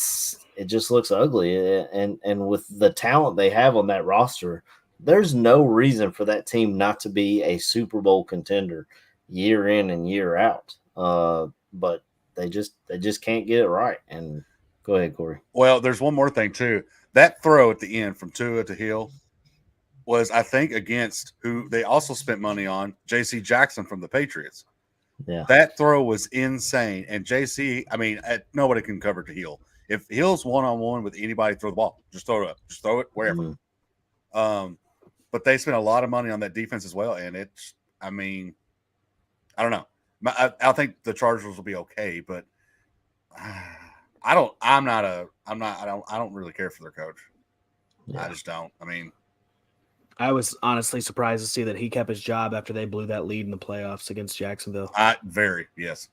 just looks ugly. And with the talent they have on that roster, there's no reason for that team not to be a Super Bowl contender year in and year out. But they just can't get it right. And go ahead, Corey. Well, there's one more thing too. That throw at the end from Tua to Hill was, I think, against who they also spent money on, J.C. Jackson from the Patriots. Yeah, that throw was insane. And J.C., I mean, nobody can cover to Hill. If Hill's one-on-one with anybody, throw the ball. Just throw it up. Just throw it wherever. Mm-hmm. But they spent a lot of money on that defense as well. And it's, I mean, I don't know. I think the Chargers will be okay, but I don't really care for their coach. Yeah. I just don't. I mean, I was honestly surprised to see that he kept his job after they blew that lead in the playoffs against Jacksonville. Yes.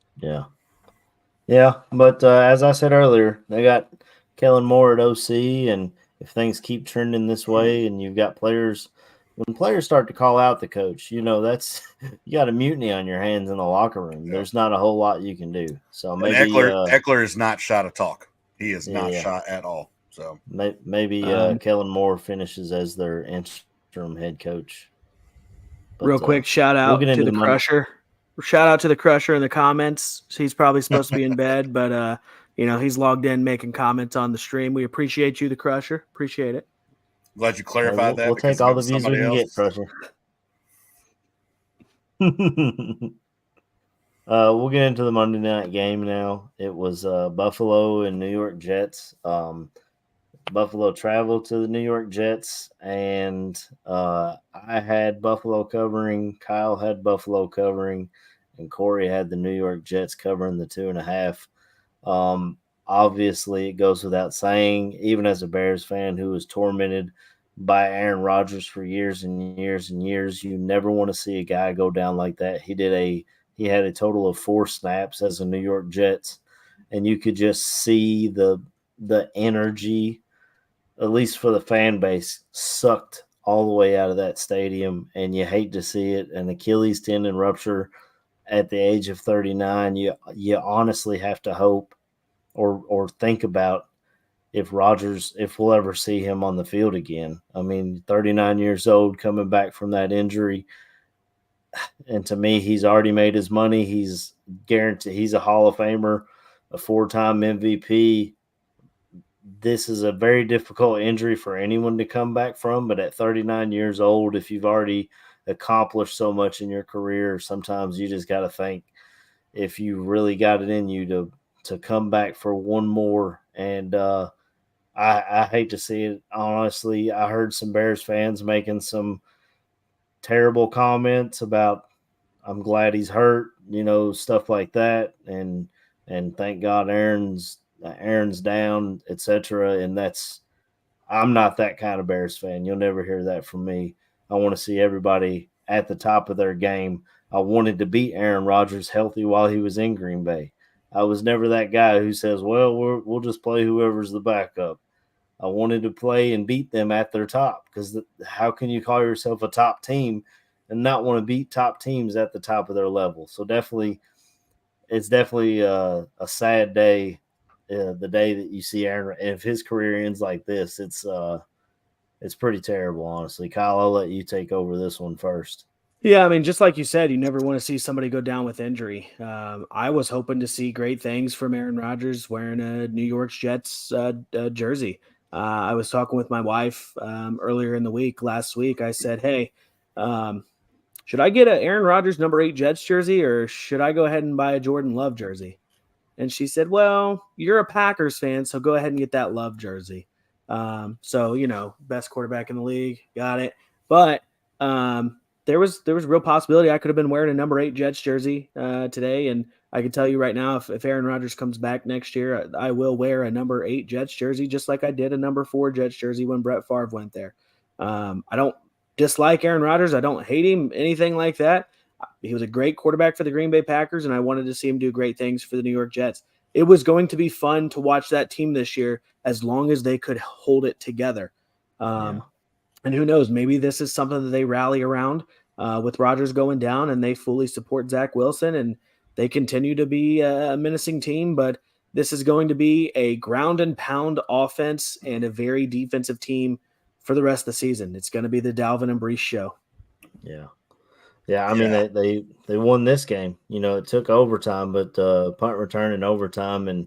Yeah. But as I said earlier, they got Kellen Moore at OC, and if things keep trending this way, and you've got players, when players start to call out the coach, that's you got a mutiny on your hands in the locker room. Yeah. There's not a whole lot you can do. So maybe Eckler is not shy to talk. He is not shy at all. So maybe Kellen Moore finishes as their interim head coach. But, real quick, shout out to the Crusher. Shout out to the Crusher in the comments. He's probably supposed to be in bed, but he's logged in making comments on the stream. We appreciate you, the Crusher. Appreciate it. Glad you clarified that. We'll take all the views we can get, Crusher. We'll get into the Monday night game now. It was Buffalo and New York Jets. Buffalo traveled to the New York Jets, and I had Buffalo covering. Kyle had Buffalo covering, and Corey had the New York Jets covering the 2.5. Obviously, it goes without saying, even as a Bears fan who was tormented by Aaron Rodgers for years and years and years, you never want to see a guy go down like that. He had a total of 4 snaps as a New York Jets, and you could just see the energy, at least for the fan base, sucked all the way out of that stadium, and you hate to see it. An Achilles tendon rupture at the age of 39, you honestly have to hope or think about if we'll ever see him on the field again. I mean, 39 years old, coming back from that injury. And to me, he's already made his money. He's guaranteed. He's a Hall of Famer, a 4-time MVP. This is a very difficult injury for anyone to come back from. But at 39 years old, if you've already accomplished so much in your career, sometimes you just got to think if you really got it in you to come back for one more. And I hate to see it. Honestly, I heard some Bears fans making some terrible comments about, I'm glad he's hurt, stuff like that. And thank God Aaron's down, etc. And I'm not that kind of Bears fan. You'll never hear that from me. I want to see everybody at the top of their game. I wanted to beat Aaron Rodgers healthy while he was in Green Bay. I was never that guy who says, well, we'll just play whoever's the backup. I wanted to play and beat them at their top, because how can you call yourself a top team and not want to beat top teams at the top of their level? So it's definitely a sad day, the day that you see Aaron. If his career ends like this, it's pretty terrible, honestly. Kyle, I'll let you take over this one first. Yeah, I mean, just like you said, you never want to see somebody go down with injury. I was hoping to see great things from Aaron Rodgers wearing a New York Jets jersey. I was talking with my wife earlier in the week, last week. I said, hey, um, should I get an Aaron Rodgers number 8 Jets jersey or should I go ahead and buy a Jordan Love jersey? And she said, well, you're a Packers fan, so go ahead and get that Love jersey. So, best quarterback in the league, got it. But there was real possibility I could have been wearing a number 8 Jets jersey today. And I can tell you right now, if Aaron Rodgers comes back next year, I will wear a number 8 Jets jersey, just like I did a number 4 Jets jersey when Brett Favre went there. I don't dislike Aaron Rodgers. I don't hate him, anything like that. He was a great quarterback for the Green Bay Packers, and I wanted to see him do great things for the New York Jets. It was going to be fun to watch that team this year as long as they could hold it together. And who knows, maybe this is something that they rally around with Rodgers going down and they fully support Zach Wilson and they continue to be a menacing team. But this is going to be a ground and pound offense and a very defensive team for the rest of the season. It's going to be the Dalvin and Brees show. Yeah. Yeah, I mean they won this game. It took overtime, but punt return in overtime. And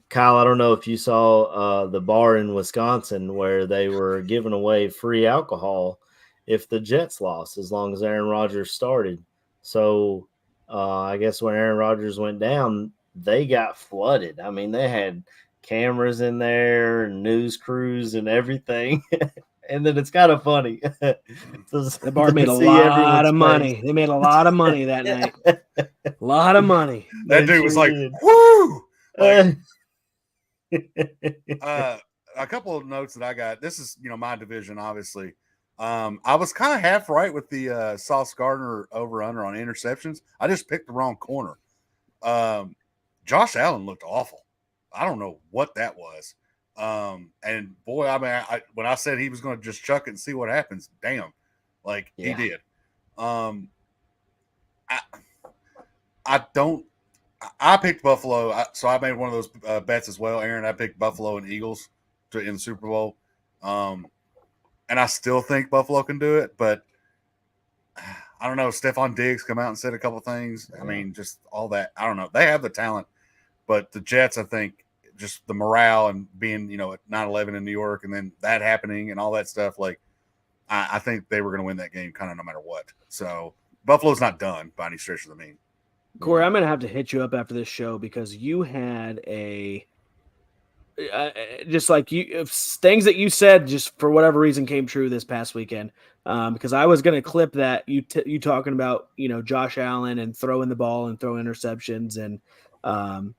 Kyle, I don't know if you saw the bar in Wisconsin where they were giving away free alcohol if the Jets lost, as long as Aaron Rodgers started. So I guess when Aaron Rodgers went down, they got flooded. I mean, they had cameras in there, and news crews, and everything. And then it's kind of funny. The bar made a lot of money. They made a lot of money that night. A lot of money. That dude was like, woo! A couple of notes that I got. This is, my division, obviously. I was kind of half right with the Sauce Gardner over-under on interceptions. I just picked the wrong corner. Josh Allen looked awful. I don't know what that was. And boy, I mean, when I said he was going to just chuck it and see what happens, damn, he did. I picked Buffalo, so I made one of those bets as well, Aaron. I picked Buffalo and Eagles in the Super Bowl, and I still think Buffalo can do it, but I don't know. Stephon Diggs come out and said a couple things. I mean, just all that. I don't know. They have the talent, but the Jets, I think, just the morale and being, at 9/11 in New York and then that happening and all that stuff, I think they were going to win that game kind of no matter what. So Buffalo's not done by any stretch of the mean. Corey, I'm going to have to hit you up after this show because you had just like things that you said just for whatever reason came true this past weekend. Because I was going to clip that you talking about, Josh Allen and throwing the ball and throwing interceptions and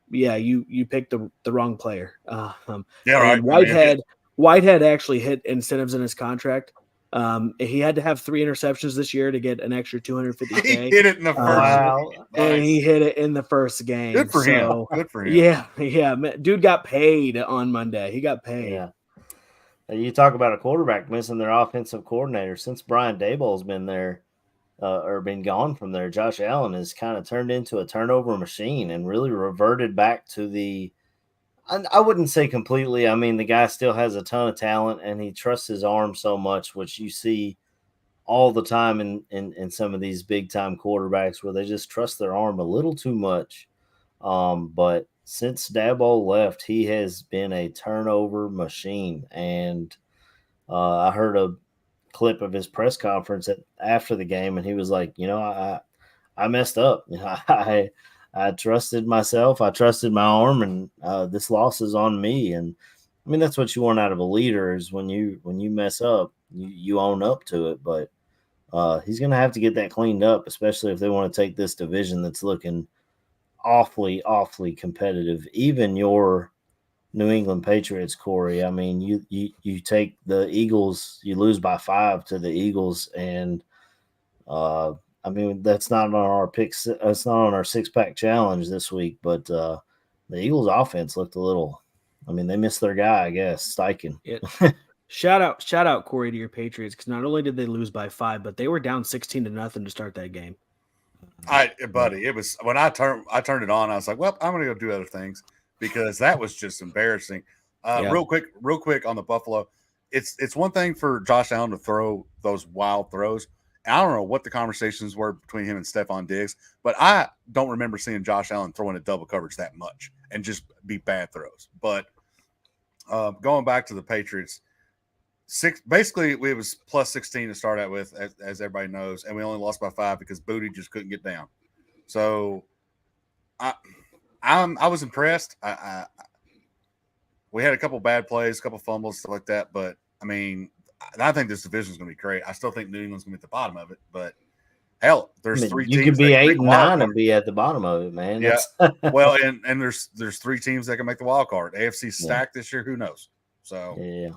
you picked the wrong player. Right. Whitehead actually hit incentives in his contract. He had to have 3 interceptions this year to get an extra $250K. He hit it in the first and he hit it in the first game. Good for him. Good for him. Yeah. Dude got paid on Monday. He got paid. Yeah. You talk about a quarterback missing their offensive coordinator since Brian Daboll's been there. Or been gone from there, Josh Allen has kind of turned into a turnover machine and really reverted back to I wouldn't say completely. I mean, the guy still has a ton of talent and he trusts his arm so much, which you see all the time in some of these big time quarterbacks where they just trust their arm a little too much. But since Daboll left, he has been a turnover machine. And I heard a clip of his press conference after the game, and he was like, I messed up. I trusted myself, I trusted my arm, and this loss is on me. And I mean, that's what you want out of a leader is when you mess up, you own up to it. But he's gonna have to get that cleaned up, especially if they want to take this division that's looking awfully competitive. Even your New England Patriots, Corey. I mean, you take the Eagles, you lose by 5 to the Eagles, and I mean that's not on our picks. It's not on our 6-pack challenge this week. But the Eagles' offense looked a little. I mean, they missed their guy, I guess, Steichen. Yeah. Shout out, Corey, to your Patriots because not only did they lose by 5, but they were down 16-0 to start that game. Buddy, it was when I turned it on. I was like, well, I'm going to go do other things. Because that was just embarrassing. Real quick on the Buffalo. It's one thing for Josh Allen to throw those wild throws, I don't know what the conversations were between him and Stephon Diggs, but I don't remember seeing Josh Allen throwing a double coverage that much and just be bad throws. But going back to the Patriots, basically it was plus 16 to start out with, as everybody knows, and we only lost by 5 because Booty just couldn't get down. So I was impressed. We had a couple bad plays, a couple fumbles, stuff like that, but I mean, I think this division is going to be great. I still think New England's going to be at the bottom of it, but hell, there's 3 teams. You could be 8-9 and be at the bottom of it, man. Yeah. Well, and there's 3 teams that can make the wild card. AFC stacked this year. Who knows? So yeah,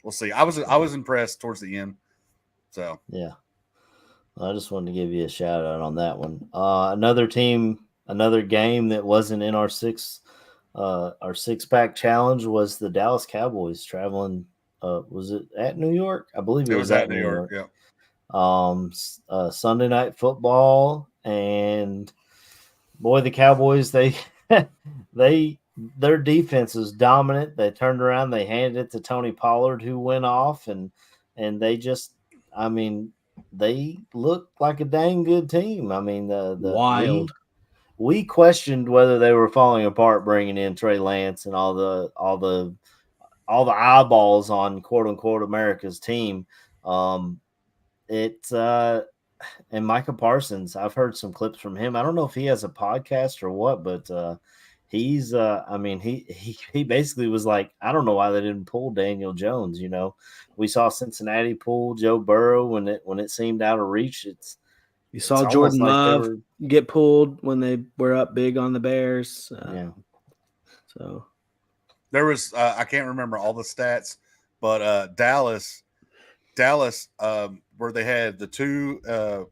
we'll see. I was impressed towards the end. So yeah, I just wanted to give you a shout out on that one. Another team, another game that wasn't in our 6-pack challenge was the Dallas Cowboys traveling. Was it at New York? I believe it was at New York. Yeah. Sunday Night Football, and boy, the Cowboys, their defense is dominant. They turned around, they handed it to Tony Pollard, who went off, and they just, I mean, they looked like a dang good team. I mean, the wild. We questioned whether they were falling apart, bringing in Trey Lance and all the eyeballs on quote unquote America's team. And Micah Parsons, I've heard some clips from him. I don't know if he has a podcast or what, but he's I mean, he basically was like, I don't know why they didn't pull Daniel Jones. You know, we saw Cincinnati pull Joe Burrow when it seemed out of reach. You saw Jordan Love get pulled when they were up big on the Bears. Yeah. So there was I can't remember all the stats, but Dallas, where they had the 2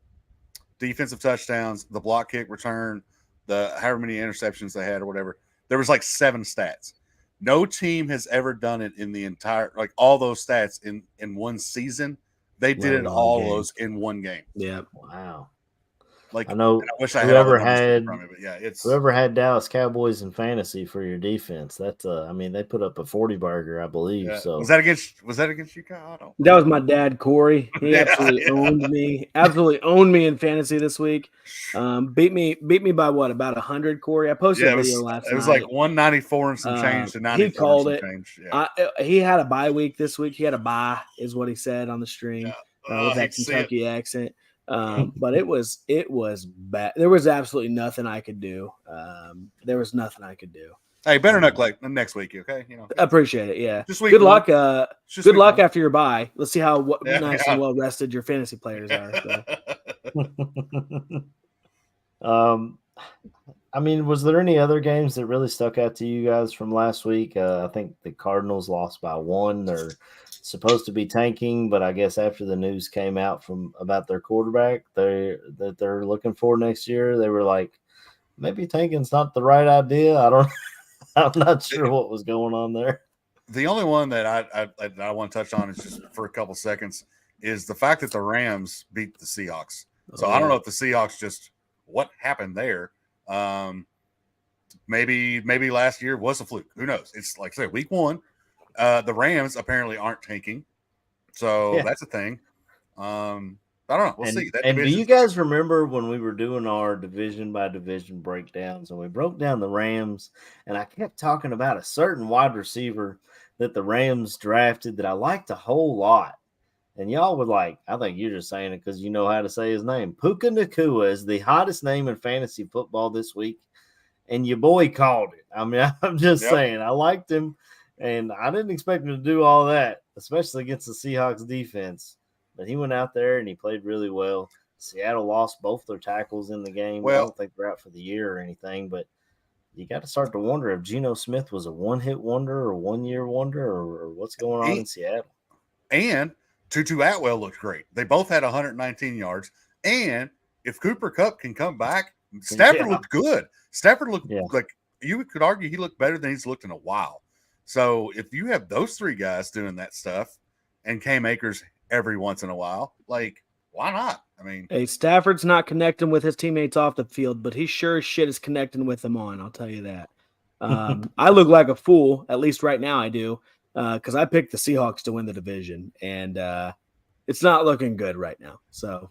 defensive touchdowns, the block kick return, the however many interceptions they had or whatever. There was like 7 stats. No team has ever done it in the entire, like all those stats in one season. They did it all those in one game. Yeah. Wow. Like I know, I wish I whoever had from it, but yeah, whoever had Dallas Cowboys in fantasy for your defense. That's I mean, they put up a 40 burger, I believe. Yeah. So was that against you, Kyle? That was my dad, Corey. He absolutely owned me. Absolutely owned me in fantasy this week. Beat me by what, about 100, Corey? I posted a video last night. It was like 194 and some change to 94. He called it. Change. Yeah. He had a bye week this week. He had a bye, is what he said on the stream with that Kentucky accent. But it was bad. There was absolutely nothing I could do. Hey, better luck like next week, okay? You know, appreciate it. Yeah, good luck. Good luck after your bye. Let's see how nice and well rested your fantasy players are. So. I mean, was there any other games that really stuck out to you guys from last week? I think the Cardinals lost by 1. They're supposed to be tanking, but I guess after the news came out about their quarterback that they're looking for next year, they were like, maybe tanking's not the right idea. I'm not sure what was going on there. The only one that I want to touch on is just for a couple seconds is the fact that the Rams beat the Seahawks. So I don't know if the Seahawks just what happened there. Maybe last year was a fluke. Who knows? It's like I said, week 1. The Rams apparently aren't tanking, so that's a thing. I don't know. We'll see. And do you guys remember when we were doing our division by division breakdowns and we broke down the Rams, and I kept talking about a certain wide receiver that the Rams drafted that I liked a whole lot, and y'all would like, I think you're just saying it because you know how to say his name. Puka Nacua is the hottest name in fantasy football this week, and your boy called it. I mean, I'm just saying, I liked him. And I didn't expect him to do all that, especially against the Seahawks defense. But he went out there and he played really well. Seattle lost both their tackles in the game. Well, I don't think they're out for the year or anything, but you got to start to wonder if Geno Smith was a one-hit wonder or one-year wonder or what's going on in Seattle. And Tutu Atwell looked great. They both had 119 yards. And if Cooper Kupp can come back, Stafford looked good. Stafford looked like you could argue he looked better than he's looked in a while. So if you have those 3 guys doing that stuff and Cam Akers every once in a while, like, why not? I mean, hey, Stafford's not connecting with his teammates off the field, but he sure as shit is connecting with them on. I'll tell you that. I look like a fool, at least right now I do, because I picked the Seahawks to win the division, and it's not looking good right now. So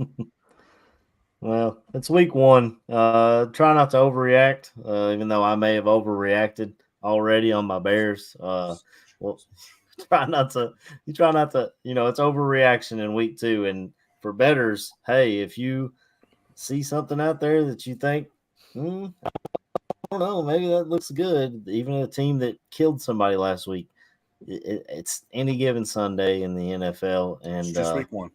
Well, it's week one. Try not to overreact, even though I may have overreacted already on my Bears. Well, try not to. You try not to. It's overreaction in week two. And for betters, hey, if you see something out there that you think, I don't know, maybe that looks good. Even a team that killed somebody last week, it's any given Sunday in the NFL, It's and just week one.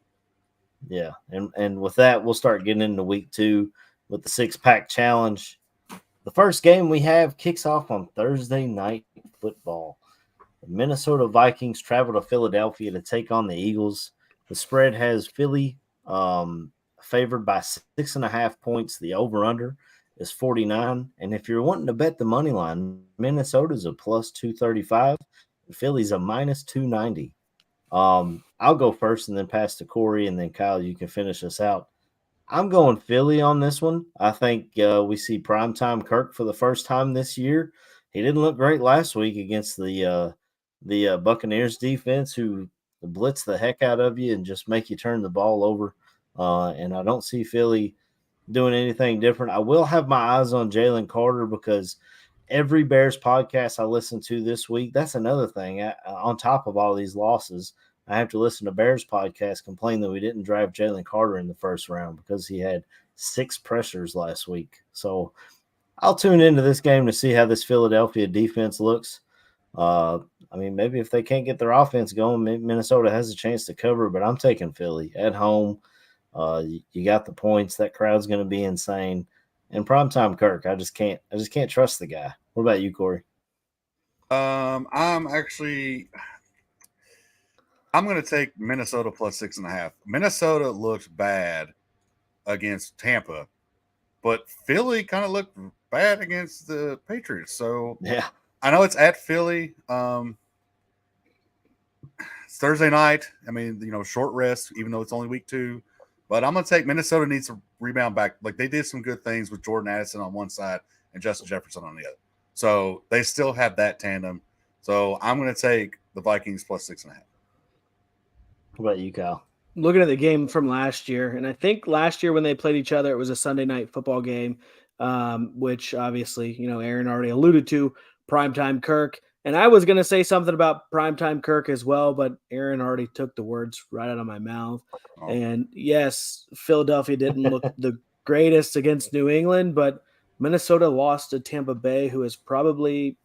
yeah, and with that, we'll start getting into week two with the six-pack challenge. The first game we have kicks off on Thursday night football. The Minnesota Vikings travel to Philadelphia to take on the Eagles. The spread has Philly favored by 6.5 points. The over/under is 49. And if you're wanting to bet the money line, Minnesota's a plus 235. Philly's a minus 290. I'll go first and then pass to Corey, and then Kyle, you can finish us out. I'm going Philly on this one. I think we see primetime Kirk for the first time this year. He didn't look great last week against the Buccaneers defense, who blitz the heck out of you and just make you turn the ball over. And I don't see Philly doing anything different. I will have my eyes on Jalen Carter because every Bears podcast I listen to this week, that's another thing. On top of all these losses, I have to listen to Bears podcast complain that we didn't draft Jalen Carter in the first round because he had 6 pressures last week. So I'll tune into this game to see how this Philadelphia defense looks. Maybe if they can't get their offense going, Minnesota has a chance to cover, but I'm taking Philly at home. You got the points. That crowd's going to be insane. And primetime Kirk, I just can't trust the guy. What about you, Corey? I'm going to take Minnesota plus 6.5. Minnesota looks bad against Tampa, but Philly kind of looked bad against the Patriots. So yeah, I know it's at Philly. It's Thursday night. Short rest, even though it's only week 2. But I'm going to take Minnesota needs to rebound back. Like they did some good things with Jordan Addison on one side and Justin Jefferson on the other. So they still have that tandem. So I'm going to take the Vikings plus 6.5. What about you, Kyle? Looking at the game from last year, and I think last year when they played each other, it was a Sunday night football game, which obviously, Aaron already alluded to, primetime Kirk. And I was going to say something about primetime Kirk as well, but Aaron already took the words right out of my mouth. Oh. And yes, Philadelphia didn't look the greatest against New England, but Minnesota lost to Tampa Bay, who is probably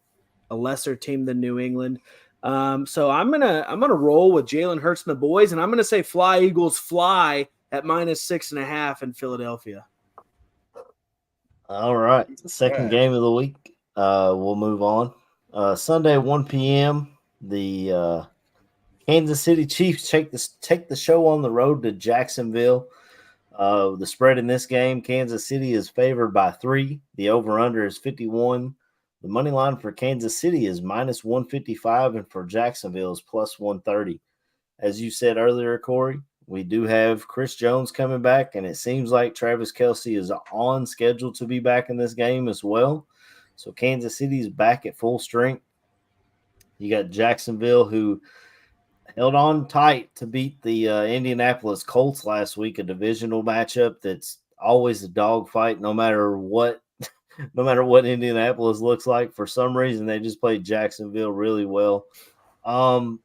a lesser team than New England. So I'm gonna roll with Jalen Hurts and the boys, and I'm gonna say fly Eagles fly at minus 6.5 in Philadelphia. All right, second game of the week. We'll move on. Sunday 1 p.m. The Kansas City Chiefs take the show on the road to Jacksonville. The spread in this game, Kansas City is favored by 3. The over/under is 51. The money line for Kansas City is minus 155, and for Jacksonville is plus 130. As you said earlier, Corey, we do have Chris Jones coming back, and it seems like Travis Kelce is on schedule to be back in this game as well. So Kansas City is back at full strength. You got Jacksonville, who held on tight to beat the Indianapolis Colts last week, a divisional matchup that's always a dogfight no matter what Indianapolis looks like. For some reason, they just played Jacksonville really well. I'm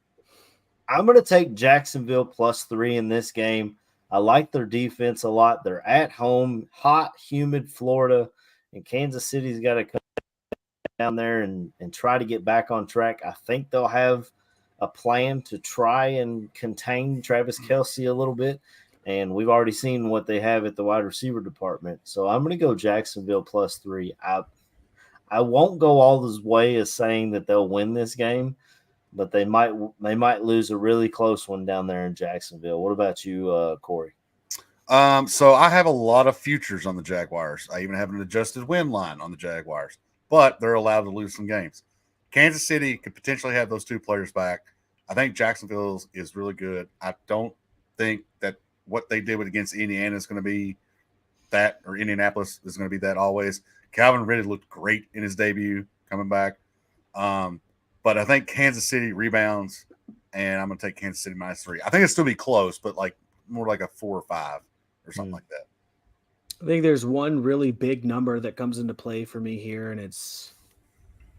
going to take Jacksonville plus 3 in this game. I like their defense a lot. They're at home, hot, humid Florida, and Kansas City's got to come down there and try to get back on track. I think they'll have a plan to try and contain Travis Kelce a little bit. And we've already seen what they have at the wide receiver department. So I'm going to go Jacksonville plus 3. I won't go all this way as saying that they'll win this game, but they might lose a really close one down there in Jacksonville. What about you, Corey? So I have a lot of futures on the Jaguars. I even have an adjusted win line on the Jaguars, but they're allowed to lose some games. Kansas City could potentially have those 2 players back. I think Jacksonville is really good. I don't think that what they did against Indiana is going to be that, or Indianapolis is going to be that always. Calvin Ridley looked great in his debut coming back. But I think Kansas City rebounds, and I'm going to take Kansas City minus 3. I think it'll still be close, but more like a 4 or 5 or something like that. I think there's one really big number that comes into play for me here, and it's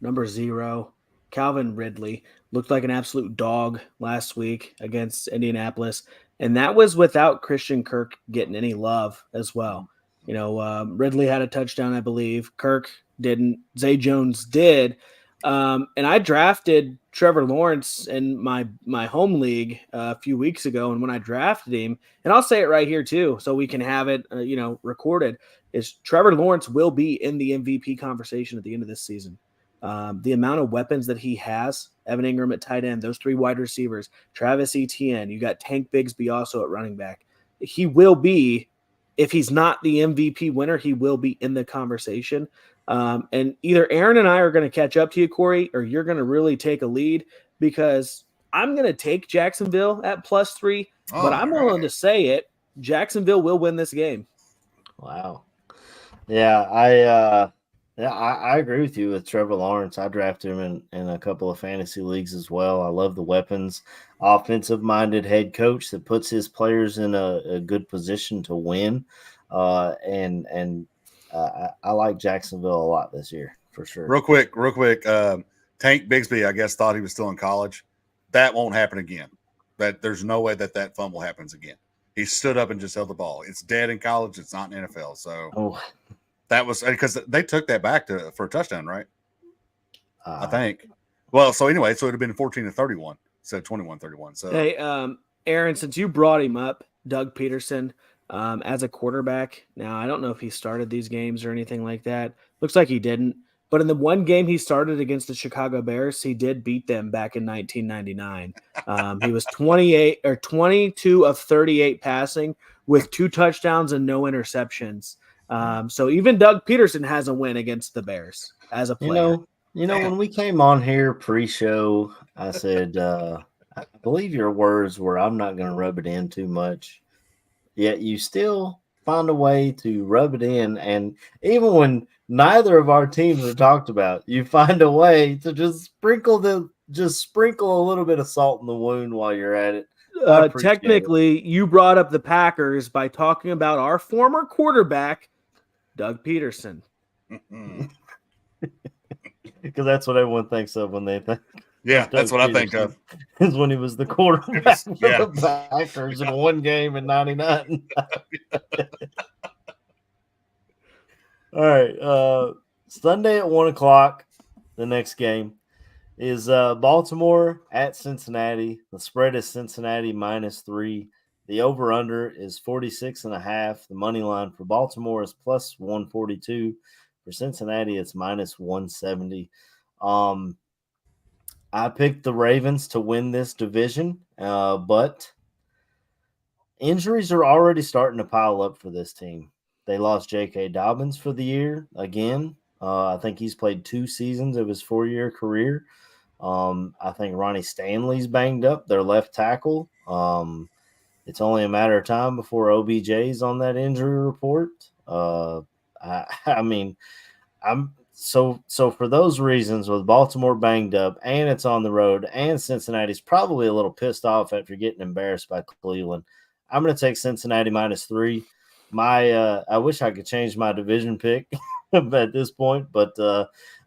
number 0. Calvin Ridley looked like an absolute dog last week against Indianapolis, and that was without Christian Kirk getting any love as well. Ridley had a touchdown, I believe. Kirk didn't. Zay Jones did. And I drafted Trevor Lawrence in my home league a few weeks ago, and when I drafted him, and I'll say it right here too, so we can have it, recorded, is Trevor Lawrence will be in the MVP conversation at the end of this season. The amount of weapons that he has, Evan Ingram at tight end, those 3 wide receivers, Travis Etienne, you got Tank Bigsby also at running back. He will be, if he's not the MVP winner, he will be in the conversation. And either Aaron and I are going to catch up to you, Corey, or you're going to really take a lead, because I'm going to take Jacksonville at +3, but I'm willing to say it. Jacksonville will win this game. Wow. Yeah, I agree with you with Trevor Lawrence. I drafted him in a couple of fantasy leagues as well. I love the weapons. Offensive-minded head coach that puts his players in a good position to win. I like Jacksonville a lot this year, for sure. Real quick. Tank Bigsby, I guess, thought he was still in college. That won't happen again. There's no way that fumble happens again. He stood up and just held the ball. It's dead in college. It's not in NFL. So that was because they took that back for a touchdown, right? I think. Well, so anyway, so it would have been 14-31 instead of 21-31. So hey, Aaron, since you brought him up, Doug Peterson, as a quarterback. Now, I don't know if he started these games or anything like that. Looks like he didn't. But in the one game he started against the Chicago Bears, he did beat them back in 1999. He was 22 of 38 passing with 2 touchdowns and no interceptions. So even Doug Peterson has a win against the Bears as a player. When we came on here pre-show, I said, I believe your words were, I'm not going to rub it in too much. Yet you still find a way to rub it in. And even when neither of our teams are talked about, you find a way to just sprinkle a little bit of salt in the wound while you're at it. Technically, you brought up the Packers by talking about our former quarterback, Doug Peterson. Because that's what everyone thinks of when they think. Yeah, that's what I think of. Is when he was the quarterback for the Packers in one game in 99. All right. Sunday at 1:00, the next game is Baltimore at Cincinnati. The spread is Cincinnati -3. The over-under is 46.5. The money line for Baltimore is +142. For Cincinnati, it's -170. I picked the Ravens to win this division, but injuries are already starting to pile up for this team. They lost J.K. Dobbins for the year again. I think he's played 2 seasons of his 4-year career. I think Ronnie Stanley's banged up, their left tackle. It's only a matter of time before OBJ's on that injury report. So for those reasons, with Baltimore banged up and it's on the road and Cincinnati's probably a little pissed off after getting embarrassed by Cleveland, I'm going to take Cincinnati -3. I wish I could change my division pick at this point, but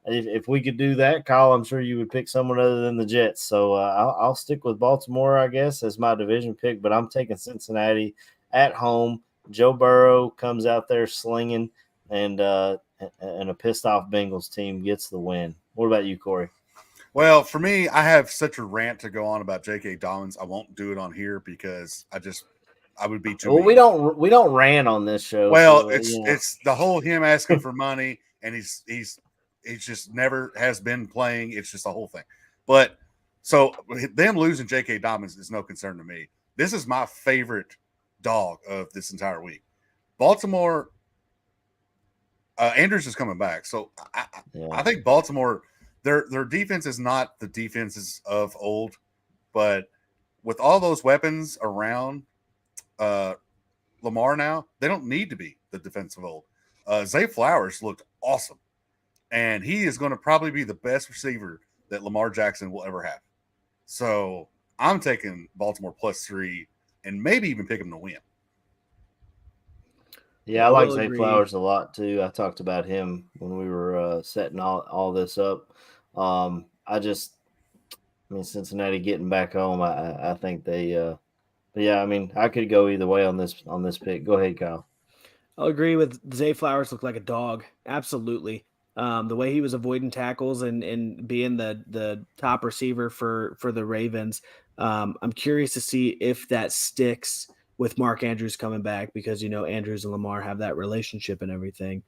if we could do that, Kyle, I'm sure you would pick someone other than the Jets. So I'll stick with Baltimore, I guess, as my division pick, but I'm taking Cincinnati at home. Joe Burrow comes out there slinging, and a pissed-off Bengals team gets the win. What about you, Corey? Well, for me, I have such a rant to go on about J.K. Dobbins. I won't do it on here because I would be too. Well, we don't rant on this show. Well, so, it's the whole him asking for money, and he's just never has been playing. It's just the whole thing. But so them losing J.K. Dobbins is no concern to me. This is my favorite dog of this entire week. Baltimore. Andrews is coming back, so I think Baltimore, their defense is not the defenses of old, but with all those weapons around Lamar now, they don't need to be the defense of old. Zay Flowers looked awesome, and he is going to probably be the best receiver that Lamar Jackson will ever have. So I'm taking Baltimore +3 and maybe even pick them to win. Yeah, I like will Zay agree. Flowers a lot too. I talked about him when we were setting all this up. I mean, Cincinnati getting back home. I think they. But yeah, I mean, I could go either way on this pick. Go ahead, Kyle. I'll agree with Zay Flowers looked like a dog. Absolutely. The way he was avoiding tackles and being the top receiver for the Ravens. I'm curious to see if that sticks with Mark Andrews coming back because Andrews and Lamar have that relationship and everything.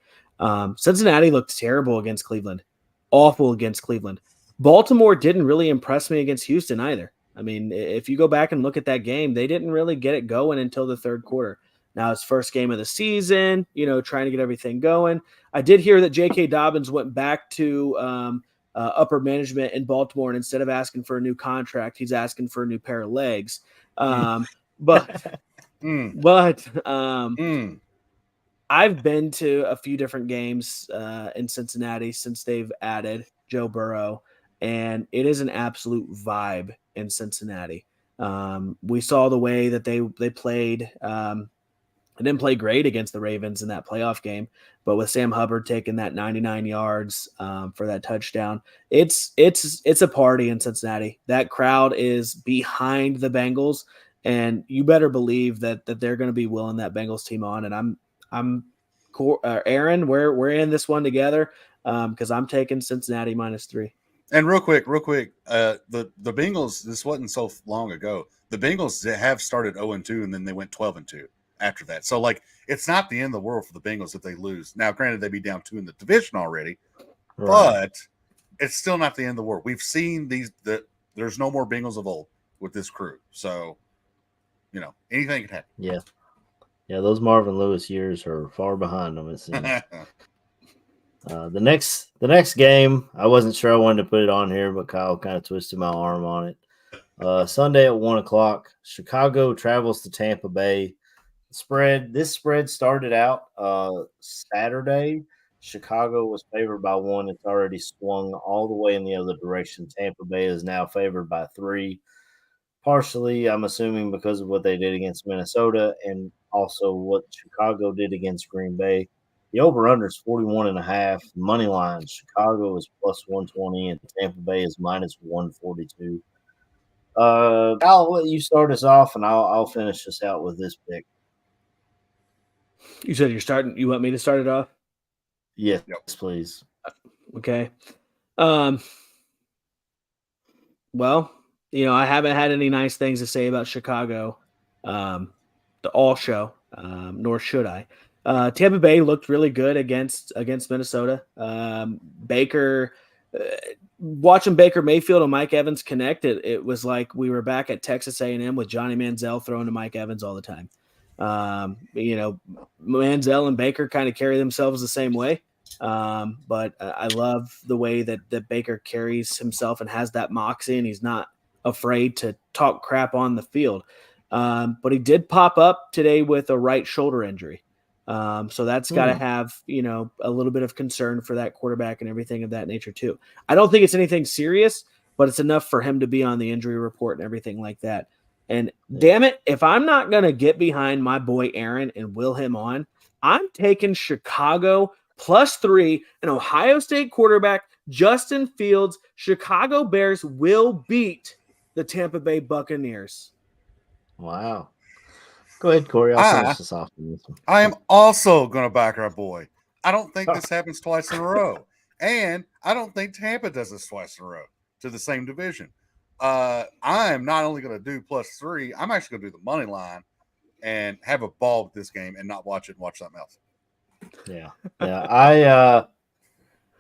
Cincinnati looked terrible against Cleveland, awful against Cleveland. Baltimore didn't really impress me against Houston either. I mean, if you go back and look at that game, they didn't really get it going until the third quarter. Now it's first game of the season, trying to get everything going. I did hear that J.K. Dobbins went back to upper management in Baltimore, and instead of asking for a new contract, he's asking for a new pair of legs. But I've been to a few different games in Cincinnati since they've added Joe Burrow, and it is an absolute vibe in Cincinnati. We saw the way that they played. I didn't play great against the Ravens in that playoff game, but with Sam Hubbard taking that 99 yards for that touchdown, it's a party in Cincinnati. That crowd is behind the Bengals, and you better believe that they're going to be willing that Bengals team on. And I'm Aaron, we're in this one together because I'm taking Cincinnati -3. And real quick, the Bengals. This wasn't so long ago. The Bengals have started 0-2, and then they went 12-2 after that. So, it's not the end of the world for the Bengals if they lose. Now, granted, they'd be down 2 in the division already, but it's still not the end of the world. We've seen there's no more Bengals of old with this crew. So, anything can happen. Yeah. Yeah, those Marvin Lewis years are far behind them, it seems. The next game, I wasn't sure I wanted to put it on here, but Kyle kind of twisted my arm on it. Sunday at 1:00, Chicago travels to Tampa Bay. This spread started out Saturday. Chicago was favored by 1. It's already swung all the way in the other direction. Tampa Bay is now favored by 3. Partially, I'm assuming because of what they did against Minnesota and also what Chicago did against Green Bay. The over-under is 41.5. Money line, Chicago is +120 and Tampa Bay is -142. I'll let you start us off, and I'll finish us out with this pick. You said you're starting. You want me to start it off? Yes, please. Okay. Well, I haven't had any nice things to say about Chicago, the all show, nor should I. Tampa Bay looked really good against Minnesota. Baker, watching Baker Mayfield and Mike Evans connect, it was like we were back at Texas A&M with Johnny Manziel throwing to Mike Evans all the time. Manziel and Baker kind of carry themselves the same way. But I love the way that Baker carries himself and has that moxie, and he's not afraid to talk crap on the field. But he did pop up today with a right shoulder injury. So that's got to have, a little bit of concern for that quarterback and everything of that nature too. I don't think it's anything serious, but it's enough for him to be on the injury report and everything like that. And damn it, if I'm not going to get behind my boy Aaron and will him on, I'm taking Chicago +3, an Ohio State quarterback, Justin Fields. Chicago Bears will beat the Tampa Bay Buccaneers. Wow. Go ahead, Corey. I'll finish this off. I am also going to back our boy. I don't think this happens twice in a row. And I don't think Tampa does this twice in a row to the same division. I'm not only going to do +3, I'm actually going to do the money line and have a ball with this game and not watch it and watch something else. Yeah.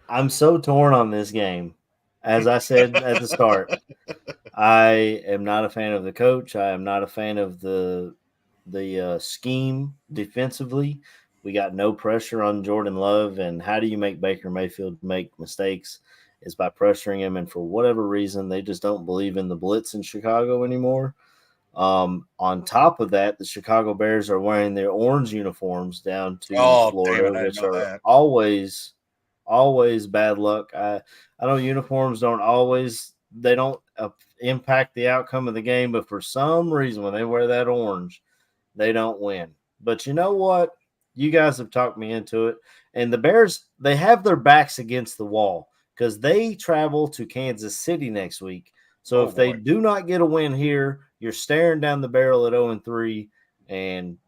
I'm so torn on this game. As I said at the start, I am not a fan of the coach. I am not a fan of the scheme defensively. We got no pressure on Jordan Love, and how do you make Baker Mayfield make mistakes? Is by pressuring him, and for whatever reason, they just don't believe in the blitz in Chicago anymore. On top of that, the Chicago Bears are wearing their orange uniforms down to Florida, which are always bad luck. I know uniforms don't impact the outcome of the game, but for some reason, when they wear that orange, they don't win. But you know what? you guys have talked me into it. And the Bears, they have their backs against the wall because they travel to Kansas City next week. So if they do not get a win here, you're staring down the barrel at 0-3, and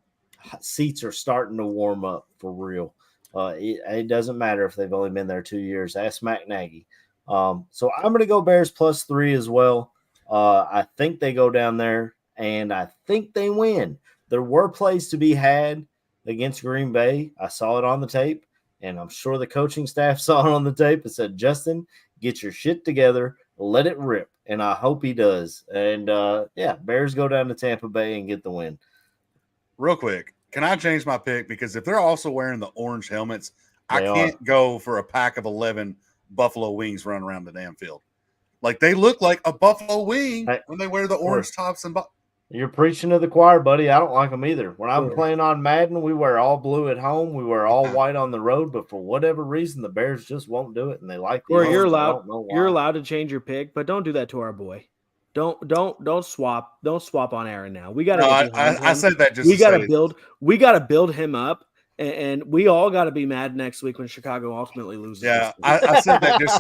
seats are starting to warm up for real. It doesn't matter if they've only been there 2 years. Ask Matt Nagy. So I'm going to go Bears +3 as well. I think they go down there, and I think they win. There were plays to be had against Green Bay. I saw it on the tape, and I'm sure the coaching staff saw it on the tape and said, Justin, get your shit together, let it rip. And I hope he does. And, Bears go down to Tampa Bay and get the win. Real quick, can I change my pick? Because if they're also wearing the orange helmets, I can't go for a pack of 11 Buffalo Wings running around the damn field. Like, they look like a Buffalo Wing when they wear the orange tops and You're preaching to the choir, buddy. I don't like them either. When I'm playing on Madden, we wear all blue at home. We wear all white on the road. But for whatever reason, the Bears just won't do it, and they like the Or you're allowed to change your pick, but don't do that to our boy. Don't swap on Aaron now. We got to. I said that just. We got to build. We got to build him up, and we all got to be mad next week when Chicago ultimately loses. Yeah, I said that just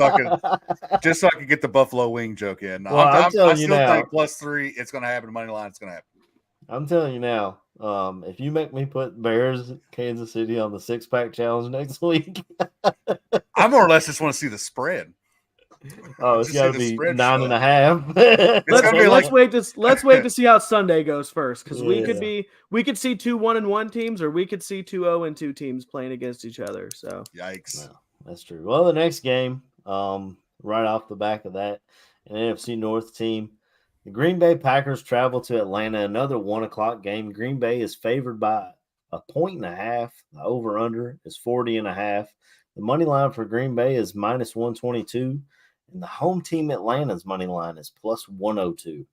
so I could get the Buffalo Wing joke in. Well, I still think +3, it's going to happen. Money line, it's going to happen. I'm telling you now. If you make me put Bears Kansas City on the 6-pack challenge next week, I more or less just want to see the spread. Oh, it's got to be 9.5. Let's wait to see how Sunday goes first, because we could see 2 1-1 teams, or we could see 2 0-2 teams playing against each other. So yikes, no, that's true. Well, the next game, right off the back of that, an NFC North team, the Green Bay Packers travel to Atlanta. Another 1:00 game. Green Bay is favored by 1.5. The over/under is 40.5. The money line for Green Bay is -122. And the home team Atlanta's money line is +102.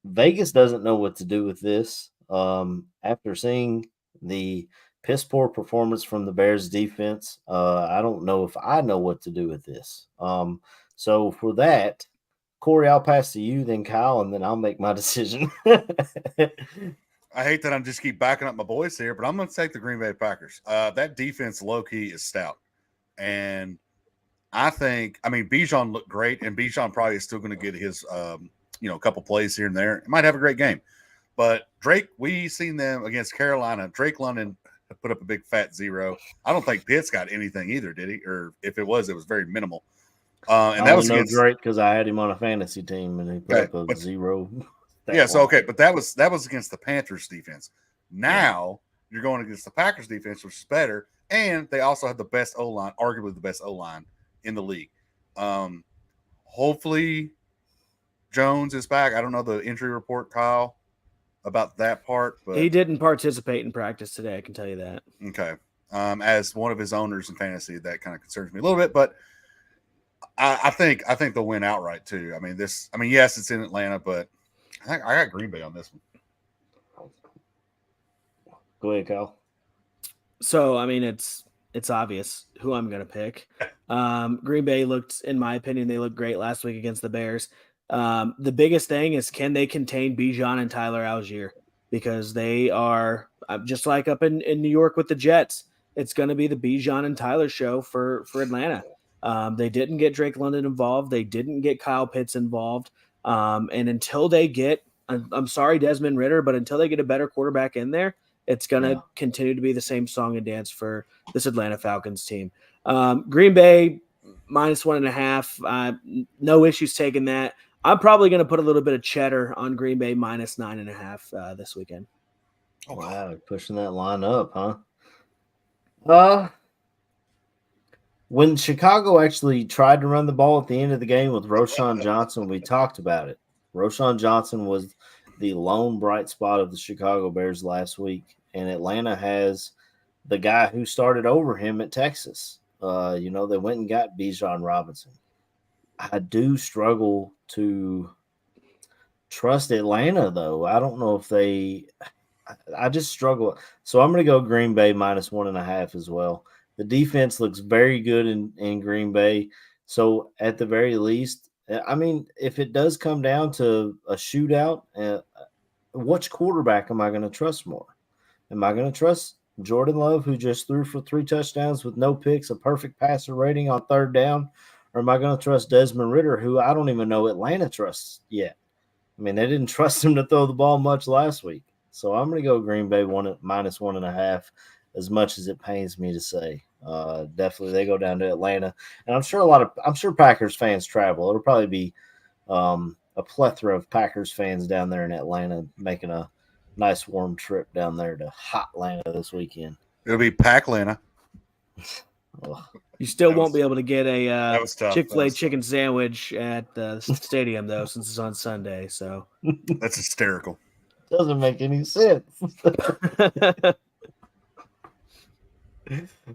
Vegas doesn't know what to do with this. After seeing the piss poor performance from the Bears defense, I don't know if I know what to do with this. So for that, Corey, I'll pass to you, then Kyle, and then I'll make my decision. I hate that I'm just keep backing up my boys here, but I'm going to take the Green Bay Packers. That defense low-key is stout. And I think, Bijan looked great, and Bijan probably is still going to get his, a couple plays here and there. He might have a great game. But Drake, we seen them against Carolina. Drake London put up a big fat 0. I don't think Pitts got anything either, did he? Or if it was very minimal. And that was against Drake because I had him on a fantasy team, and he put up a 0. But that was against the Panthers defense. Now you're going against the Packers defense, which is better, and they also have the best O-line, arguably the best O-line in the league. Hopefully Jones is back. I don't know the injury report, Kyle, about that part, but he didn't participate in practice today. I can tell you that. Okay. As one of his owners in fantasy, that kind of concerns me a little bit, but I think they'll win outright too. Yes, it's in Atlanta, but I got Green Bay on this one. Go ahead, Kyle. So, it's obvious who I'm going to pick. Green Bay in my opinion, they looked great last week against the Bears. The biggest thing is, can they contain Bijan and Tyler Algier? Because they are just like up in New York with the Jets. It's going to be the Bijan and Tyler show for Atlanta. They didn't get Drake London involved. They didn't get Kyle Pitts involved. And until they get, I'm sorry, Desmond Ridder, but until they get a better quarterback in there, it's going to continue to be the same song and dance for this Atlanta Falcons team. Green Bay, -1.5. No issues taking that. I'm probably going to put a little bit of cheddar on Green Bay -9.5 this weekend. Oh, wow. Pushing that line up, huh? When Chicago actually tried to run the ball at the end of the game with Roschon Johnson, we talked about it. Roschon Johnson was the lone bright spot of the Chicago Bears last week, and Atlanta has the guy who started over him at Texas. They went and got Bijan Robinson. I do struggle to trust Atlanta, though. I don't know if I just struggle. So I'm going to go Green Bay -1.5 as well. The defense looks very good in Green Bay. So at the very least, if it does come down to a shootout, which quarterback am I going to trust more? Am I going to trust Jordan Love, who just threw for 3 touchdowns with no picks, a perfect passer rating on third down? Or am I going to trust Desmond Ridder, who I don't even know Atlanta trusts yet? I mean, they didn't trust him to throw the ball much last week. So I'm going to go Green Bay minus 1.5, as much as it pains me to say. Definitely, they go down to Atlanta, and I'm sure Packers fans travel. It'll probably be a plethora of Packers fans down there in Atlanta, making a nice warm trip down there to hot Atlanta this weekend. It'll be Packlanta. You still won't be able to get a tough. Chick-fil-A chicken sandwich at the stadium, though, since it's on Sunday. So that's hysterical. Doesn't make any sense.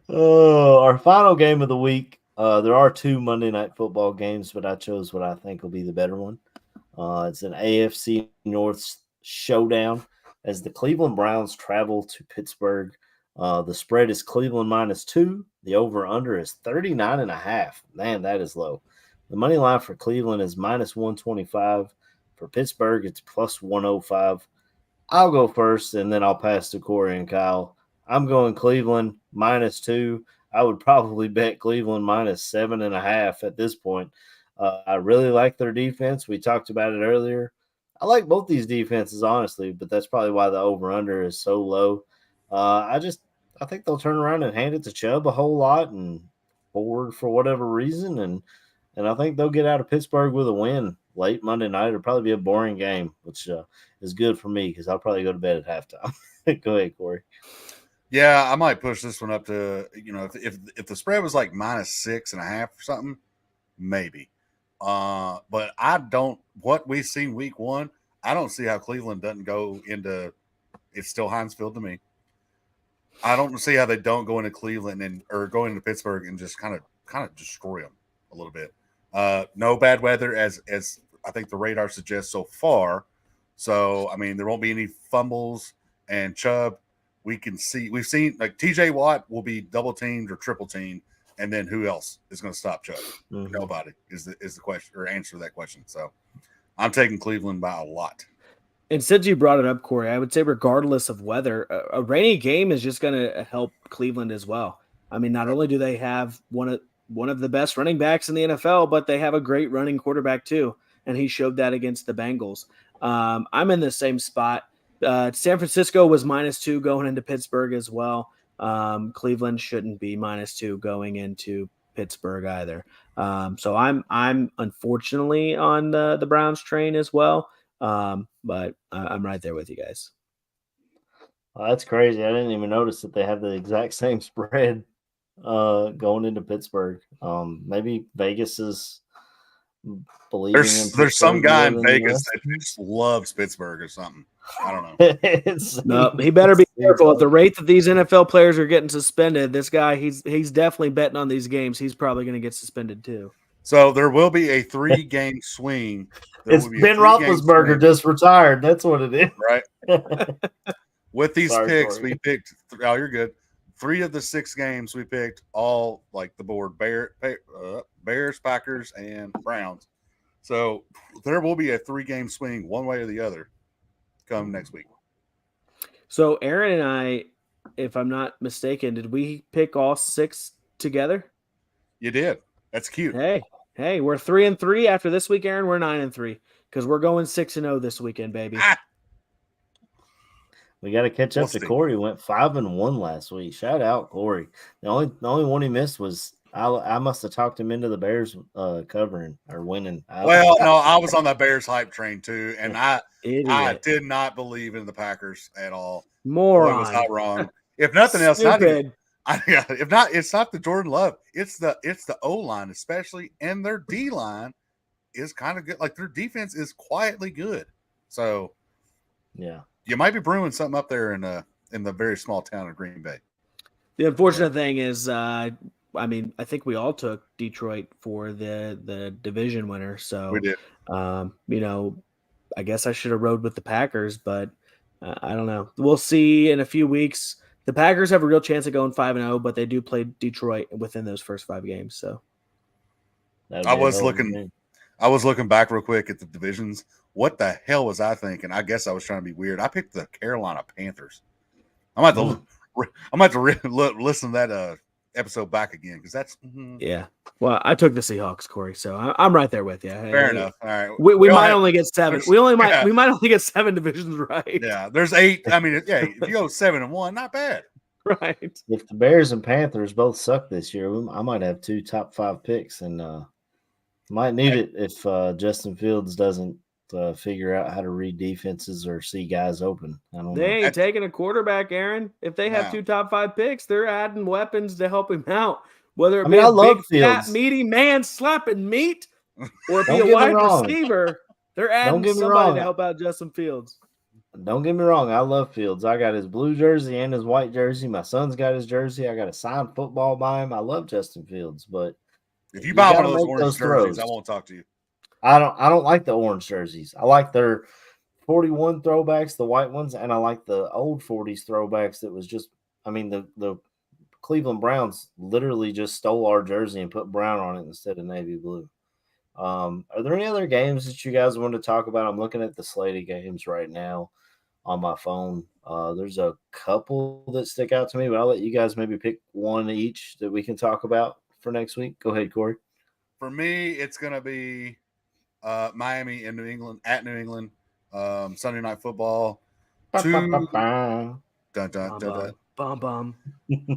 Our final game of the week. There are 2 Monday Night Football games, but I chose what I think will be the better one. It's an AFC North showdown as the Cleveland Browns travel to Pittsburgh. The spread is Cleveland -2. The over-under is 39.5. Man, that is low. The money line for Cleveland is -125. For Pittsburgh, it's +105. I'll go first, and then I'll pass to Corey and Kyle. I'm going Cleveland -2. I would probably bet Cleveland -7.5 at this point. I really like their defense. We talked about it earlier. I like both these defenses, honestly, but that's probably why the over-under is so low. I think they'll turn around and hand it to Chubb a whole lot and forward for whatever reason, and I think they'll get out of Pittsburgh with a win late Monday night. It'll probably be a boring game, which is good for me because I'll probably go to bed at halftime. Go ahead, Corey. Yeah, I might push this one up to, if the spread was like -6.5 or something, maybe. But what we've seen week 1, I don't see how Cleveland doesn't go into, it's still Heinz Field to me. I don't see how they don't go into Cleveland or go into Pittsburgh and just kind of destroy them a little bit. No bad weather as I think the radar suggests so far. So, I mean, there won't be any fumbles, and Chubb, we've seen like TJ Watt will be double teamed or triple teamed. And then who else is going to stop Chubb? Mm-hmm. Nobody is the question or answer to that question. So I'm taking Cleveland by a lot. And since you brought it up, Corey, I would say regardless of weather, a rainy game is just going to help Cleveland as well. I mean, not only do they have one of the best running backs in the NFL, but they have a great running quarterback too, and he showed that against the Bengals. I'm in the same spot. San Francisco was -2 going into Pittsburgh as well. Cleveland shouldn't be -2 going into Pittsburgh either. So I'm unfortunately on the Browns train as well. But I'm right there with you guys. Well, that's crazy. I didn't even notice that they have the exact same spread going into Pittsburgh. Maybe Vegas is believing there's some guy in Vegas that just loves Pittsburgh or something. I don't know. No, he better be careful. At the rate that these NFL players are getting suspended, this guy, he's definitely betting on these games. He's probably going to get suspended too. So there will be a 3-game swing. It's Ben Roethlisberger just retired. That's what it is. Right. With these picks, we picked – oh, you're good. 3 of the 6 games we picked all like the board, Bears, Packers, and Browns. So there will be a 3-game swing one way or the other come next week. So Aaron and I, if I'm not mistaken, did we pick all 6 together? You did. That's cute. Hey, we're 3-3 after this week, Aaron. We're 9-3 because we're going 6-0 this weekend, baby. We got to catch up to Corey. Went 5-1 last week. Shout out Corey. The only one he missed was I must have talked him into the Bears covering or winning. Well, no, I was on the Bears hype train too, and I did not believe in the Packers at all. Moron. I was not wrong. If nothing else, it's not the Jordan Love. It's the O-line, especially, and their D-line is kind of good. Like their defense is quietly good. So, yeah, you might be brewing something up there in the very small town of Green Bay. The unfortunate thing is, I think we all took Detroit for the division winner. So we did. I guess I should have rode with the Packers, but I don't know. We'll see in a few weeks. The Packers have a real chance of going 5-0, but they do play Detroit within those first 5 games. So I was looking back real quick at the divisions. What the hell was I thinking? I guess I was trying to be weird. I picked the Carolina Panthers. I'm I'm going to have to listen to that episode back again because that's Yeah. Well, I took the Seahawks, Corey, so I'm right there with you. fair enough. All right. We all might have- only get 7. yeah. We might only get 7 divisions right. Yeah, there's 8. I mean, yeah, if you go 7-1, not bad. Right. If the Bears and Panthers both suck this year, I might have 2 top 5 picks, and might need it if Justin Fields doesn't figure out how to read defenses or see guys open. I don't They know. ain't taking a quarterback, Aaron. If they have No. 2 top 5 picks, they're adding weapons to help him out. Whether it I be mean, I a love big, fat, Fields. meaty man slapping meat, or it be Don't a get me wide wrong. receiver, they're Don't adding get me somebody wrong. to help out Justin Fields. Don't get me wrong. I love Fields. I got his blue jersey and his white jersey. My son's got his jersey. I got a signed football by him. I love Justin Fields, but If you buy one gotta of those make orange those jerseys, throws. I won't talk to you. I don't like the orange jerseys. I like their 41 throwbacks, the white ones, and I like the old 40s throwbacks that was just the Cleveland Browns literally just stole our jersey and put brown on it instead of navy blue. Are there any other games that you guys want to talk about? I'm looking at the slate of games right now on my phone. There's a couple that stick out to me, but I'll let you guys maybe pick one each that we can talk about for next week. Go ahead, Corey. For me, it's going to be Miami in New England, at New England, Sunday Night Football. Ba-ba-ba-ba. Dun, dun, dun, dun. Bum.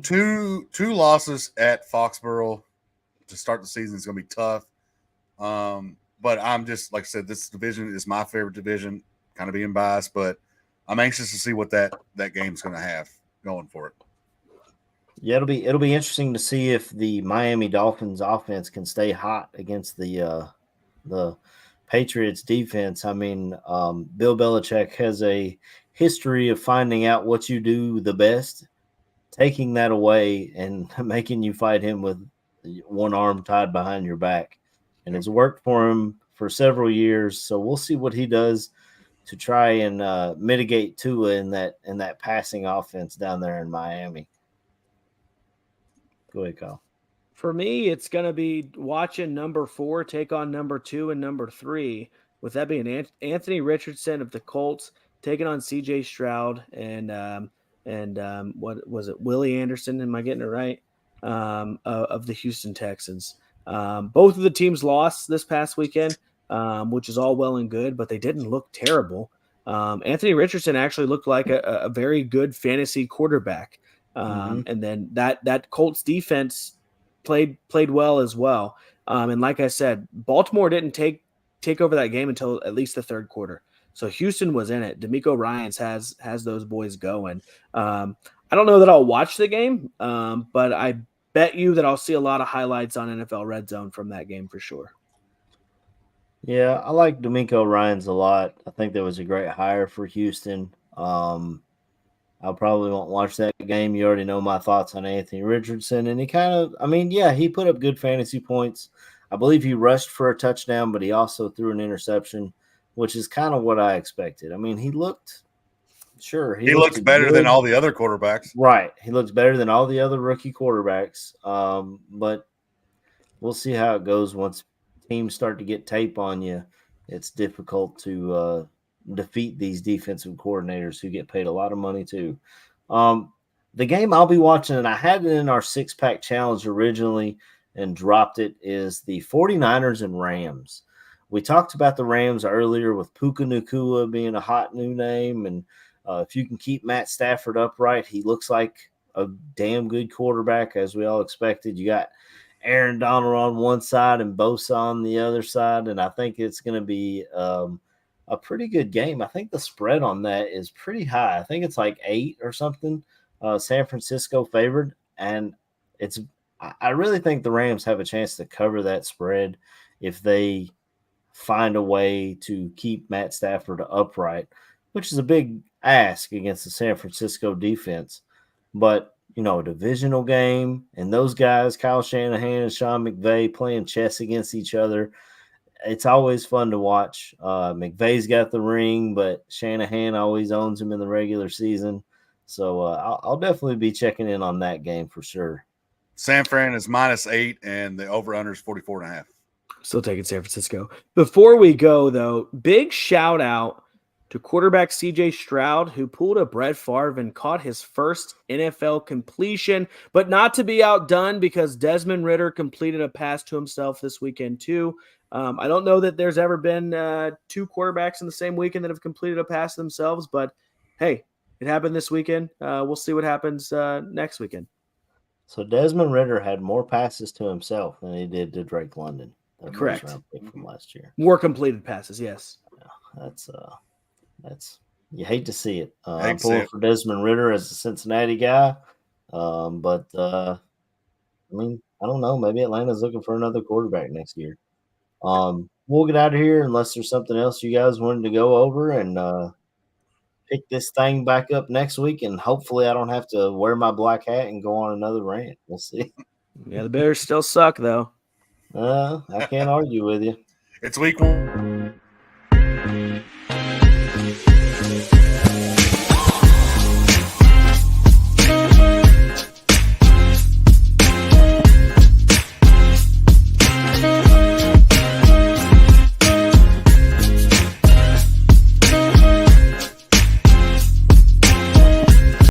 Two losses at Foxborough to start the season is going to be tough. But I'm just, like I said, this division is my favorite division, kind of being biased, but I'm anxious to see what that game's going to have going for it. Yeah, it'll be interesting to see if the Miami Dolphins offense can stay hot against the Patriots defense. I mean, Bill Belichick has a history of finding out what you do the best, taking that away and making you fight him with one arm tied behind your back. And it's worked for him for several years. So we'll see what he does to try and mitigate Tua in that passing offense down there in Miami. Go ahead, Kyle. For me, it's going to be watching number 4 take on number 2 and number 3, with that being Anthony Richardson of the Colts taking on C.J. Stroud and what was it, Willie Anderson? Am I getting it right? Of the Houston Texans. Both of the teams lost this past weekend, which is all well and good, but they didn't look terrible. Anthony Richardson actually looked like a very good fantasy quarterback. And then that Colts defense played well as well. And like I said, Baltimore didn't take over that game until at least the third quarter. So Houston was in it. DeMeco Ryans has those boys going. I don't know that I'll watch the game, but I bet you that I'll see a lot of highlights on NFL Red Zone from that game for sure. Yeah, I like DeMeco Ryans a lot. I think that was a great hire for Houston. I probably won't watch that game. You already know my thoughts on Anthony Richardson. And he he put up good fantasy points. I believe he rushed for a touchdown, but he also threw an interception, which is kind of what I expected. I mean, he looks better than all the other quarterbacks. Right. He looks better than all the other rookie quarterbacks. But we'll see how it goes once teams start to get tape on you. It's difficult to defeat these defensive coordinators who get paid a lot of money too. The game I'll be watching, and I had it in our 6-pack challenge originally and dropped it, is the 49ers and Rams. We talked about the Rams earlier with Puka Nacua being a hot new name, and if you can keep Matt Stafford upright, he looks like a damn good quarterback, as we all expected. You got Aaron Donald on one side and Bosa on the other side, and I think it's going to be a pretty good game. I think the spread on that is pretty high. I think it's like 8 or something. San Francisco favored, and I really think the Rams have a chance to cover that spread if they find a way to keep Matt Stafford upright, which is a big ask against the San Francisco defense. But, a divisional game, and those guys, Kyle Shanahan and Sean McVay, playing chess against each other, it's always fun to watch. McVay's got the ring, but Shanahan always owns him in the regular season. So I'll definitely be checking in on that game for sure. San Fran is -8, and the over-under is 44.5. Still taking San Francisco. Before we go, though, big shout out to quarterback CJ Stroud, who pulled a Brett Favre and caught his first NFL completion, but not to be outdone because Desmond Ridder completed a pass to himself this weekend too. I don't know that there's ever been two quarterbacks in the same weekend that have completed a pass themselves, but hey, it happened this weekend. We'll see what happens next weekend. So Desmond Ridder had more passes to himself than he did to Drake London. Correct. First round pick from last year. More completed passes, yes. That's you hate to see it. Hate I'm to see pulling it. for Desmond Ridder as a Cincinnati guy, but I mean, I don't know. Maybe Atlanta's looking for another quarterback next year. We'll get out of here unless there's something else you guys wanted to go over and pick this thing back up next week. And hopefully, I don't have to wear my black hat and go on another rant. We'll see. Yeah, the Bears still suck though. I can't argue with you. It's week 1.